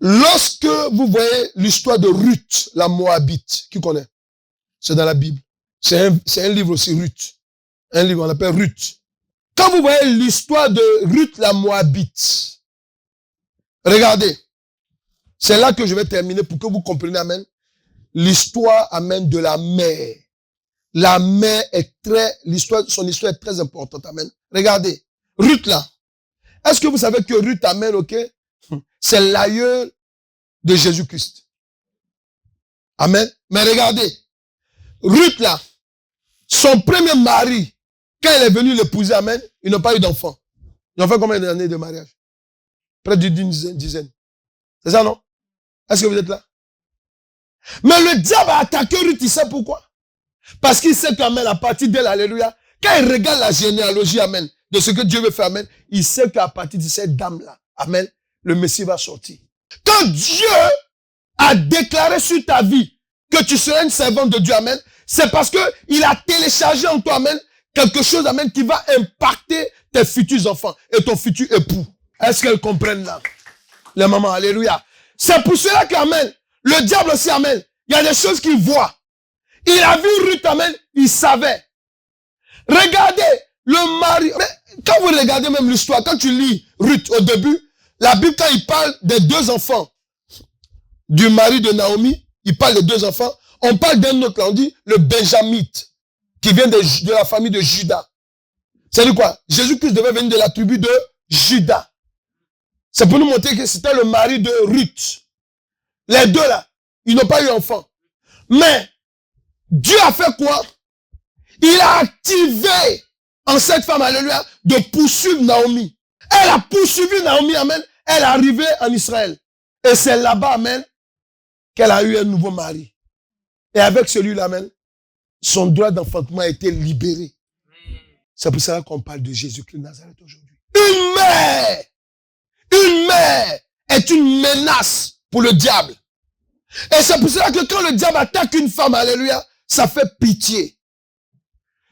Lorsque vous voyez l'histoire de Ruth, la Moabite, qui connaît? C'est dans la Bible. C'est un livre aussi, Ruth. Un livre, on l'appelle Ruth. Quand vous voyez l'histoire de Ruth, la Moabite, regardez. C'est là que je vais terminer pour que vous compreniez, amen, l'histoire, amen, de la mère. La mère est son histoire est très importante, amen. Regardez. Ruth, là. Est-ce que vous savez que Ruth, amen, ok? C'est l'aïeul de Jésus-Christ. Amen. Mais regardez. Ruth, là, son premier mari, quand elle est venue l'épouser, amen, ils n'ont pas eu d'enfant. Ils ont fait combien d'années de mariage? Près d'une dizaine. C'est ça, non? Est-ce que vous êtes là? Mais le diable a attaqué Ruth, il sait pourquoi? Parce qu'il sait qu'amen, à partir d'elle, alléluia, quand il regarde la généalogie, amen, de ce que Dieu veut faire, amen, il sait qu'à partir de cette dame-là, amen, le Messie va sortir. Quand Dieu a déclaré sur ta vie que tu seras une servante de Dieu, amen, c'est parce que il a téléchargé en toi, amen, quelque chose, amen, qui va impacter tes futurs enfants et ton futur époux. Est-ce qu'elles comprennent là? Les mamans, alléluia. C'est pour cela qu'amen, le diable aussi, amen, il y a des choses qu'il voit. Il a vu Ruth, amen, il savait. Regardez, le mari, quand vous regardez même l'histoire, quand tu lis Ruth au début, la Bible, quand il parle des deux enfants du mari de Naomi, il parle des deux enfants, on parle d'un autre, là, on dit le Benjamite, qui vient de la famille de Judas. C'est-à-dire quoi? Jésus-Christ devait venir de la tribu de Judas. C'est pour nous montrer que c'était le mari de Ruth. Les deux là, ils n'ont pas eu enfant. Mais, Dieu a fait quoi? Il a activé en cette femme, alléluia, de poursuivre Naomi. Elle a poursuivi Naomi, amen. Elle est arrivée en Israël. Et c'est là-bas, amen, qu'elle a eu un nouveau mari. Et avec celui-là même, son droit d'enfantement a été libéré. C'est pour cela qu'on parle de Jésus-Christ de Nazareth aujourd'hui. Une mère est une menace pour le diable. Et c'est pour cela que quand le diable attaque une femme, alléluia, ça fait pitié.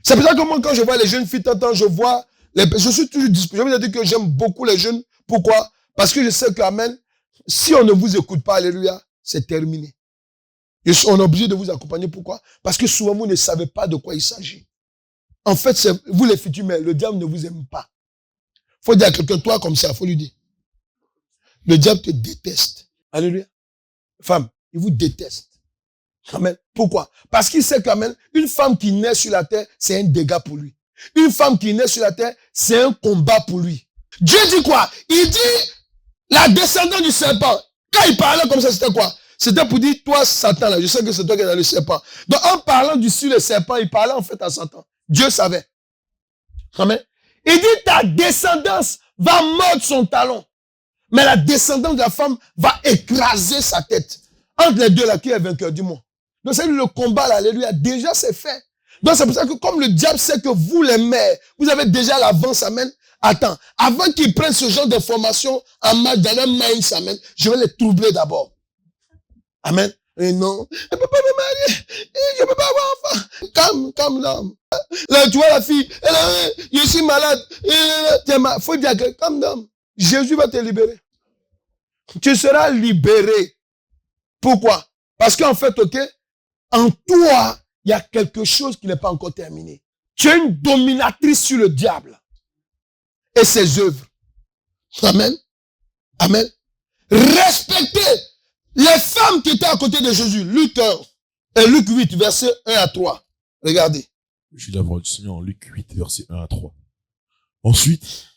C'est pour ça que moi, quand je vois les jeunes filles, je vois, je suis toujours disponible. Je veux dire que j'aime beaucoup les jeunes. Pourquoi? Parce que je sais que, amen, si on ne vous écoute pas, alléluia, c'est terminé. On est obligé de vous accompagner. Pourquoi? Parce que souvent, vous ne savez pas de quoi il s'agit. En fait, c'est vous les futurs mères, le diable ne vous aime pas. Faut dire à quelqu'un, toi comme ça, faut lui dire. Le diable te déteste. Alléluia. Femme, il vous déteste. Amen. Pourquoi? Parce qu'il sait qu'amen, une femme qui naît sur la terre, c'est un dégât pour lui. Une femme qui naît sur la terre, c'est un combat pour lui. Dieu dit quoi? Il dit la descendance du serpent. Quand il parlait comme ça, c'était quoi? C'était pour dire, toi, Satan, là, je sais que c'est toi qui es dans le serpent. Donc, en parlant du sur le serpent, il parlait en fait à Satan. Dieu savait. Amen. Il dit, ta descendance va mordre son talon. Mais la descendance de la femme va écraser sa tête. Entre les deux, là, qui est vainqueur du monde? Donc, c'est le combat, là, alléluia, déjà c'est fait. Donc, c'est pour ça que comme le diable sait que vous, les mères, vous avez déjà l'avance, amen. Attends, avant qu'ils prennent ce genre d'informations en marche dans leur minds, amen, je vais les troubler d'abord. Amen. Et non, je ne peux pas me marier, je ne peux pas avoir enfant. Calme l'homme. Là, tu vois la fille, je suis malade, il faut dire que, calme l'homme. Jésus va te libérer. Tu seras libéré. Pourquoi? Parce qu'en fait, ok, en toi, il y a quelque chose qui n'est pas encore terminé. Tu es une dominatrice sur le diable et ses œuvres. Amen. Amen. Respectez les femmes qui étaient à côté de Jésus. Luc 1 et Luc 8, versets 1 à 3. Regardez. Je suis la parole du Seigneur en Luc 8, versets 1 à 3. Ensuite,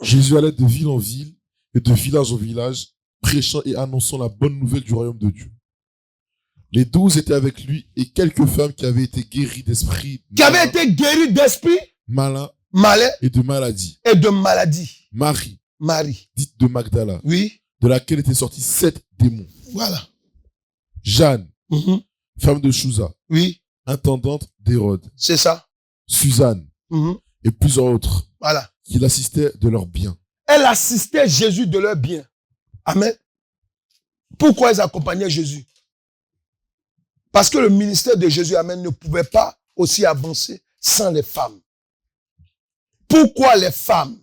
Jésus allait de ville en ville et de village en village, prêchant et annonçant la bonne nouvelle du royaume de Dieu. Les 12 étaient avec lui et quelques femmes qui avaient été guéries d'esprit malin et de maladie. Marie, dite de Magdala, oui, de laquelle étaient sortis 7 démons. Voilà. Jeanne, femme de Chouza, oui, intendante d'Hérode. C'est ça. Suzanne et plusieurs autres. Voilà. Qui l'assistaient de leurs biens. Elle assistait Jésus de leurs biens. Amen. Pourquoi ils accompagnaient Jésus? Parce que le ministère de Jésus, amen, ne pouvait pas aussi avancer sans les femmes. Pourquoi les femmes?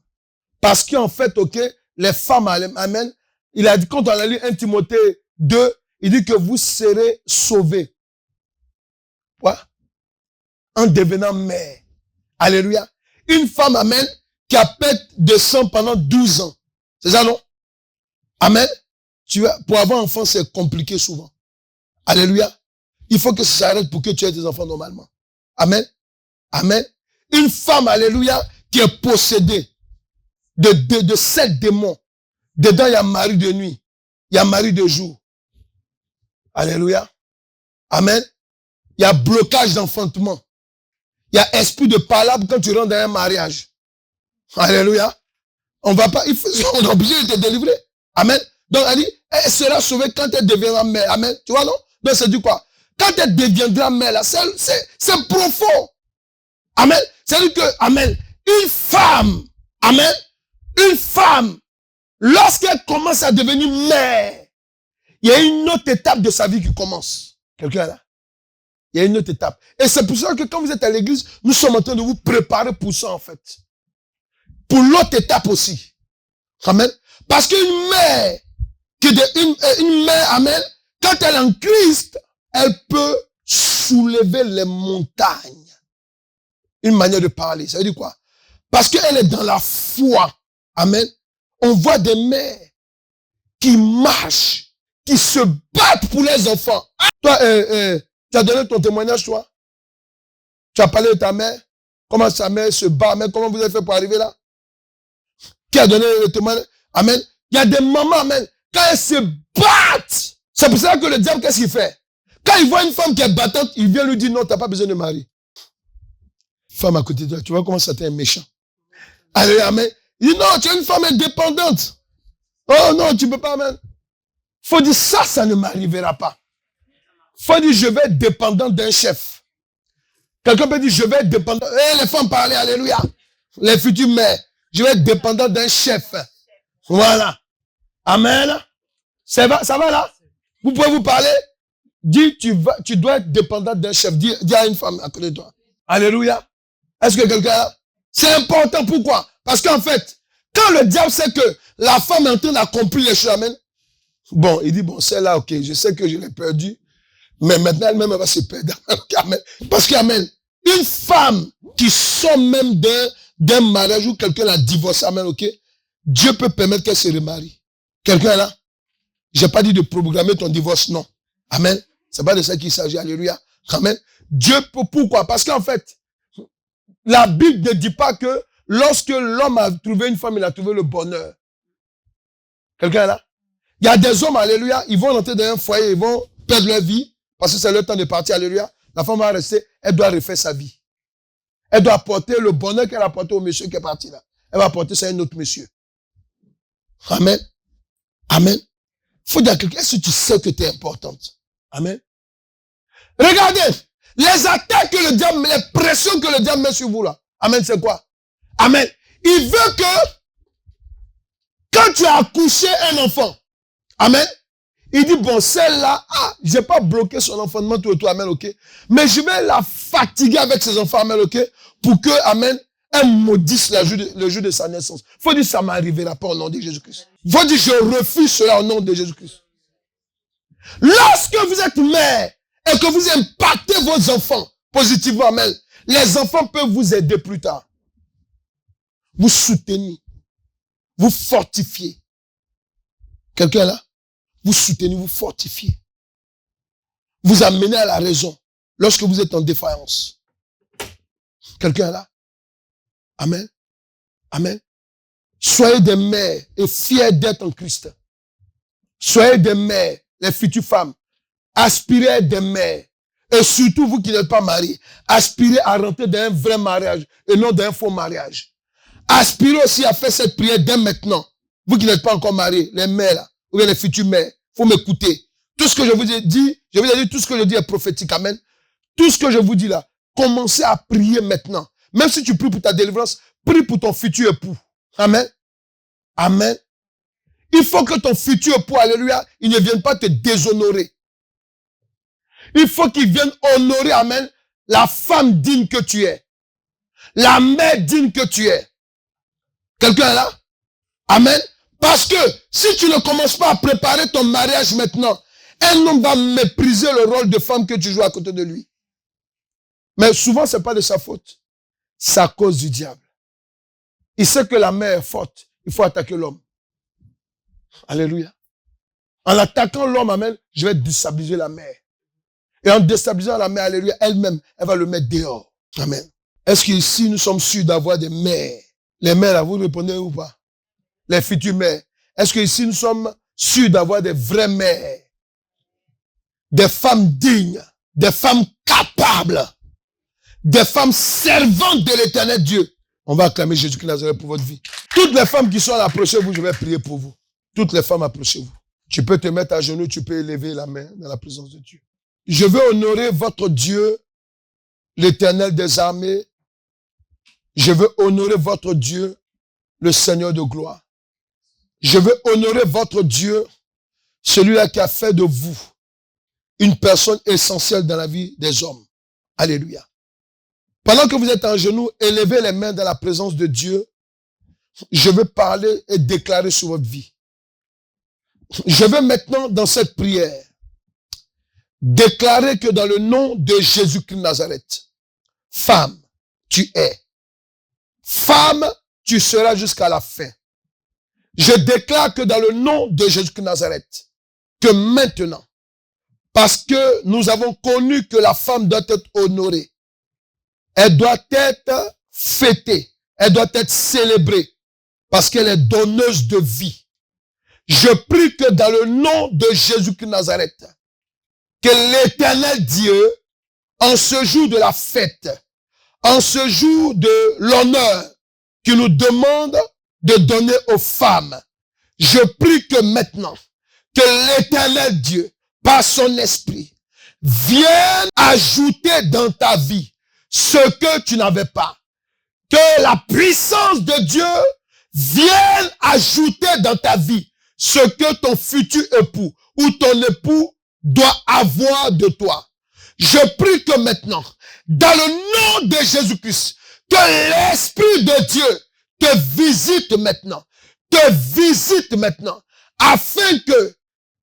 Parce qu'en fait, ok, les femmes, amen, il a dit, quand on a lu 1 Timothée 2, il dit que vous serez sauvés. Quoi? En devenant mère. Alléluia. Une femme, amen, qui a perdu de sang pendant 12 ans. C'est ça, non? Amen. Pour avoir un enfant, c'est compliqué souvent. Alléluia. Il faut que ça s'arrête pour que tu aies des enfants normalement. Amen. Amen. Une femme, alléluia, qui est possédée de 7 démons. Dedans, il y a mari de nuit. Il y a mari de jour. Alléluia. Amen. Il y a blocage d'enfantement. Il y a esprit de palabre quand tu rentres dans un mariage. Alléluia. On est obligé de te délivrer. Amen. Donc, elle dit, elle sera sauvée quand elle deviendra mère. Amen. Tu vois, non? Donc, c'est du quoi? Quand elle deviendra mère, là, c'est profond. Amen. C'est-à-dire que, amen, une femme, amen, une femme, lorsqu'elle commence à devenir mère, il y a une autre étape de sa vie qui commence. Quelqu'un est là? Il y a une autre étape. Et c'est pour ça que quand vous êtes à l'église, nous sommes en train de vous préparer pour ça, en fait. Pour l'autre étape aussi. Amen. Parce qu'une mère, une mère, amen, quand elle est en Christ, elle peut soulever les montagnes. Une manière de parler. Ça veut dire quoi? Parce qu'elle est dans la foi. Amen. On voit des mères qui marchent, qui se battent pour les enfants. Toi, tu as donné ton témoignage, toi? Tu as parlé de ta mère? Comment sa mère se bat? Amen. Comment vous avez fait pour arriver là? Qui a donné le témoignage? Amen. Il y a des mamans, amen. Quand elles se battent, c'est pour ça que le diable, qu'est-ce qu'il fait? Quand il voit une femme qui est battante, il vient lui dire non, tu n'as pas besoin de mari. Femme à côté de toi, tu vois comment ça t'est méchant. Allez, amen. Il dit non, tu es une femme indépendante. Oh non, tu ne peux pas, amen. Faut dire ça, ça ne m'arrivera pas. Faut dire, je vais être dépendant d'un chef. Quelqu'un peut dire, je vais être dépendant. Les femmes parlent, alléluia. Les futures mères. Je vais être dépendant d'un chef. Voilà. Amen. Ça va là? Vous pouvez vous parler? Dis, tu dois être dépendant d'un chef. Dis à une femme à côté de toi. Alléluia. Est-ce que quelqu'un là? C'est important. Pourquoi? Parce qu'en fait, quand le diable sait que la femme est en train d'accomplir les choses, amen. Bon, il dit, bon, celle-là, ok, je sais que je l'ai perdue, mais maintenant elle-même elle va se perdre. Amen. Parce qu'amen, une femme qui sort même d'un mariage où quelqu'un l'a divorcé, amen, ok, Dieu peut permettre qu'elle se remarie. Quelqu'un est là? J'ai pas dit de programmer ton divorce, non. Amen. C'est pas de ça qu'il s'agit, alléluia. Amen. Dieu peut, pourquoi? Parce qu'en fait, la Bible ne dit pas que lorsque l'homme a trouvé une femme, il a trouvé le bonheur. Quelqu'un est là? Il y a des hommes, alléluia, ils vont rentrer dans un foyer, ils vont perdre leur vie, parce que c'est leur temps de partir, alléluia. La femme va rester, elle doit refaire sa vie. Elle doit apporter le bonheur qu'elle a apporté au monsieur qui est parti là. Elle va apporter ça à un autre monsieur. Amen. Amen. Faut dire à quelqu'un, est-ce que tu sais que tu es importante? Amen. Regardez, les attaques que le diable, les pressions que le diable met sur vous là. Amen, c'est quoi? Amen. Il veut que, quand tu as accouché un enfant, amen, il dit, bon, celle-là, j'ai pas bloqué son enfantement tout le temps, amen, ok, mais je vais la fatiguer avec ses enfants, amen, ok, pour que, amen, elle maudisse le jour de sa naissance. Faut dire, ça m'arrivera pas au nom de Jésus-Christ. Faut dire, je refuse cela au nom de Jésus-Christ. Lorsque vous êtes mère et que vous impactez vos enfants positivement, amen, les enfants peuvent vous aider plus tard. Vous soutenez, vous fortifiez. Quelqu'un est là? Vous soutenez, vous fortifiez. Vous amenez à la raison lorsque vous êtes en défaillance. Quelqu'un est là? Amen. Amen. Soyez des mères et fiers d'être en Christ. Soyez des mères, les futures femmes. Aspirez à être des mères. Et surtout vous qui n'êtes pas mariés, aspirez à rentrer dans un vrai mariage et non dans un faux mariage. Aspirez aussi à faire cette prière dès maintenant. Vous qui n'êtes pas encore mariés, les mères là, ou bien les futures mères, faut m'écouter. Tout ce que je vous ai dit, tout ce que je dis est prophétique, amen. Tout ce que je vous dis là, commencez à prier maintenant. Même si tu pries pour ta délivrance, prie pour ton futur époux. Amen. Amen. Il faut que ton futur époux, alléluia, il ne vienne pas te déshonorer. Il faut qu'il vienne honorer, amen, la femme digne que tu es. La mère digne que tu es. Quelqu'un est là? Amen. Parce que si tu ne commences pas à préparer ton mariage maintenant, un homme va mépriser le rôle de femme que tu joues à côté de lui. Mais souvent, c'est pas de sa faute. C'est à cause du diable. Il sait que la mère est forte. Il faut attaquer l'homme. Alléluia. En attaquant l'homme, amen, je vais déstabiliser la mère. Et en déstabilisant la mère, alléluia, elle-même, elle va le mettre dehors. Amen. Est-ce qu'ici, nous sommes sûrs d'avoir des mères? Les mères, là, vous répondez ou pas? Les futures mères. Est-ce qu'ici, nous sommes sûrs d'avoir des vraies mères? Des femmes dignes, des femmes capables, des femmes servantes de l'éternel Dieu. On va acclamer Jésus-Christ Nazareth pour votre vie. Toutes les femmes qui sont là, approchez-vous, je vais prier pour vous. Toutes les femmes, approchez-vous. Tu peux te mettre à genoux, tu peux élever la main dans la présence de Dieu. Je veux honorer votre Dieu, l'éternel des armées. Je veux honorer votre Dieu, le Seigneur de gloire. Je veux honorer votre Dieu, celui-là qui a fait de vous une personne essentielle dans la vie des hommes. Alléluia. Pendant que vous êtes en genoux, élevez les mains dans la présence de Dieu. Je veux parler et déclarer sur votre vie. Je veux maintenant, dans cette prière, déclarer que dans le nom de Jésus-Christ de Nazareth, femme, tu es. Femme, tu seras jusqu'à la fin. Je déclare que dans le nom de Jésus-Christ de Nazareth, que maintenant, parce que nous avons connu que la femme doit être honorée, elle doit être fêtée, elle doit être célébrée, parce qu'elle est donneuse de vie. Je prie que dans le nom de Jésus-Christ de Nazareth, que l'Éternel Dieu, en ce jour de la fête, en ce jour de l'honneur qu'il nous demande de donner aux femmes, je prie que maintenant, que l'Éternel Dieu, par son esprit, vienne ajouter dans ta vie ce que tu n'avais pas. Que la puissance de Dieu vienne ajouter dans ta vie ce que ton futur époux ou ton époux doit avoir de toi. Je prie que maintenant, dans le nom de Jésus-Christ, que l'Esprit de Dieu te visite maintenant, afin que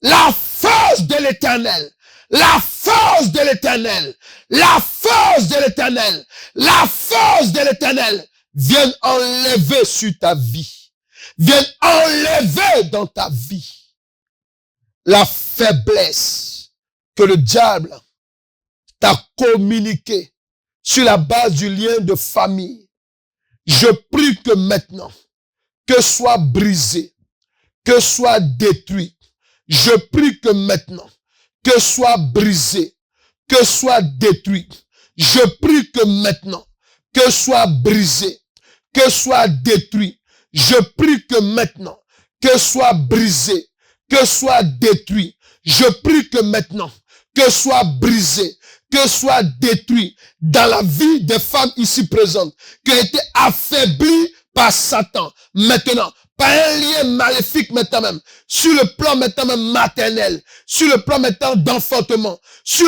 la force de l'Éternel, la force de l'Éternel, la force de l'Éternel, la force de l'Éternel vienne enlever sur ta vie, vienne enlever dans ta vie la faiblesse que le diable t'a communiqué sur la base du lien de famille. Je prie que maintenant, que soit brisé, que soit détruit. Je prie que maintenant, que soit brisé, que soit détruit. Je prie que maintenant, que soit brisé, que soit détruit. Je prie que maintenant, que soit brisé, que soit détruit. Je prie que maintenant, que soit brisé, que soit détruit dans la vie des femmes ici présentes, qui ont été affaiblies par Satan. Maintenant, par un lien maléfique maintenant même, sur le plan maintenant même maternel, sur le plan maintenant d'enfantement, je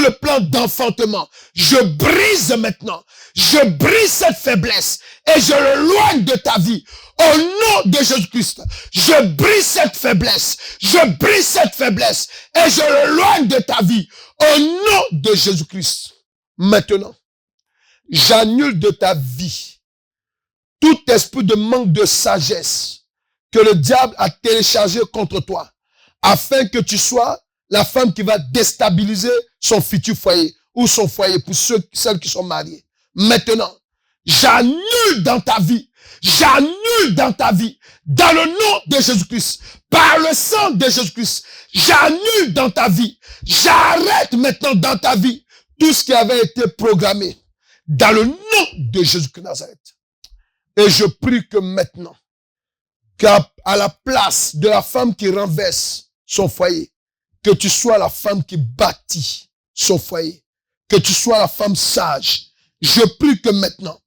brise maintenant, je brise cette faiblesse et je l'éloigne de ta vie. Au nom de Jésus-Christ, je brise cette faiblesse et je l'éloigne de ta vie. Au nom de Jésus-Christ. Maintenant, j'annule de ta vie tout esprit de manque de sagesse que le diable a téléchargé contre toi, afin que tu sois la femme qui va déstabiliser son futur foyer ou son foyer pour celles qui sont mariées. Maintenant, j'annule dans ta vie, dans le nom de Jésus-Christ, par le sang de Jésus-Christ, j'annule dans ta vie, j'arrête maintenant dans ta vie tout ce qui avait été programmé, dans le nom de Jésus-Christ de Nazareth. Et je prie que maintenant, qu'à la place de la femme qui renverse son foyer, que tu sois la femme qui bâtit son foyer, que tu sois la femme sage. Je prie que maintenant,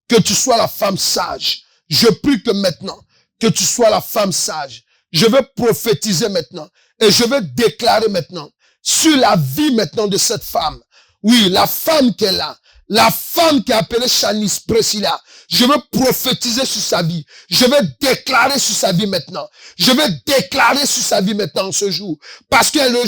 que tu sois la femme sage. Je prie que maintenant, que tu sois la femme sage. Je veux prophétiser maintenant et je veux déclarer maintenant sur la vie maintenant de cette femme. Oui, la femme qui est là, la femme qui est appelée Shanice Priscilla. Je veux prophétiser sur sa vie. Je veux déclarer sur sa vie maintenant. Je veux déclarer sur sa vie maintenant ce jour. Parce que le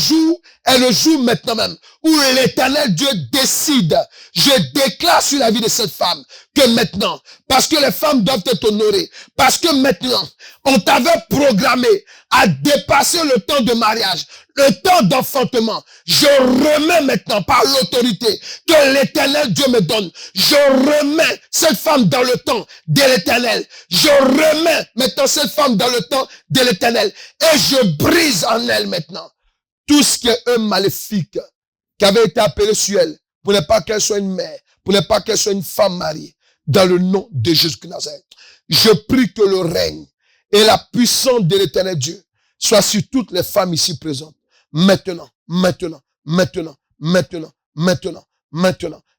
jour maintenant même où l'Éternel Dieu décide. Je déclare sur la vie de cette femme que maintenant, parce que les femmes doivent être honorées, parce que maintenant, on t'avait programmé à dépasser le temps de mariage, le temps d'enfantement. Je remets maintenant par l'autorité que l'Éternel Dieu me donne. Je remets cette femme dans le temps de l'Éternel. Je remets maintenant cette femme dans le temps de l'Éternel. Et je brise en elle maintenant tout ce qui est un maléfique qui avait été appelé sur elle pour ne pas qu'elle soit une mère, pour ne pas qu'elle soit une femme mariée. Dans le nom de Jésus de Nazareth. Je prie que le règne et la puissance de l'Éternel Dieu soit sur toutes les femmes ici présentes. Maintenant.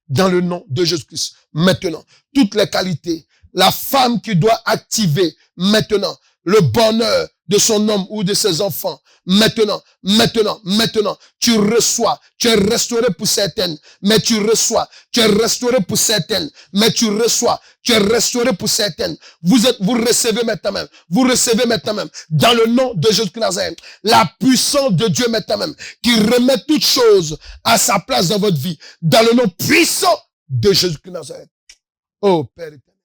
Dans le nom de Jésus-Christ. Maintenant. Toutes les qualités. La femme qui doit activer maintenant le bonheur de son homme ou de ses enfants. Maintenant. Tu reçois. Tu es restauré pour certaines. Mais tu reçois. Tu es restauré pour certaines. Mais tu reçois. Tu es restauré pour certaines. Vous recevez maintenant même. Vous recevez maintenant même. Dans le nom de Jésus de Nazareth. La puissance de Dieu maintenant même. Qui remet toutes choses à sa place dans votre vie. Dans le nom puissant de Jésus de Nazareth. Oh Père éternel.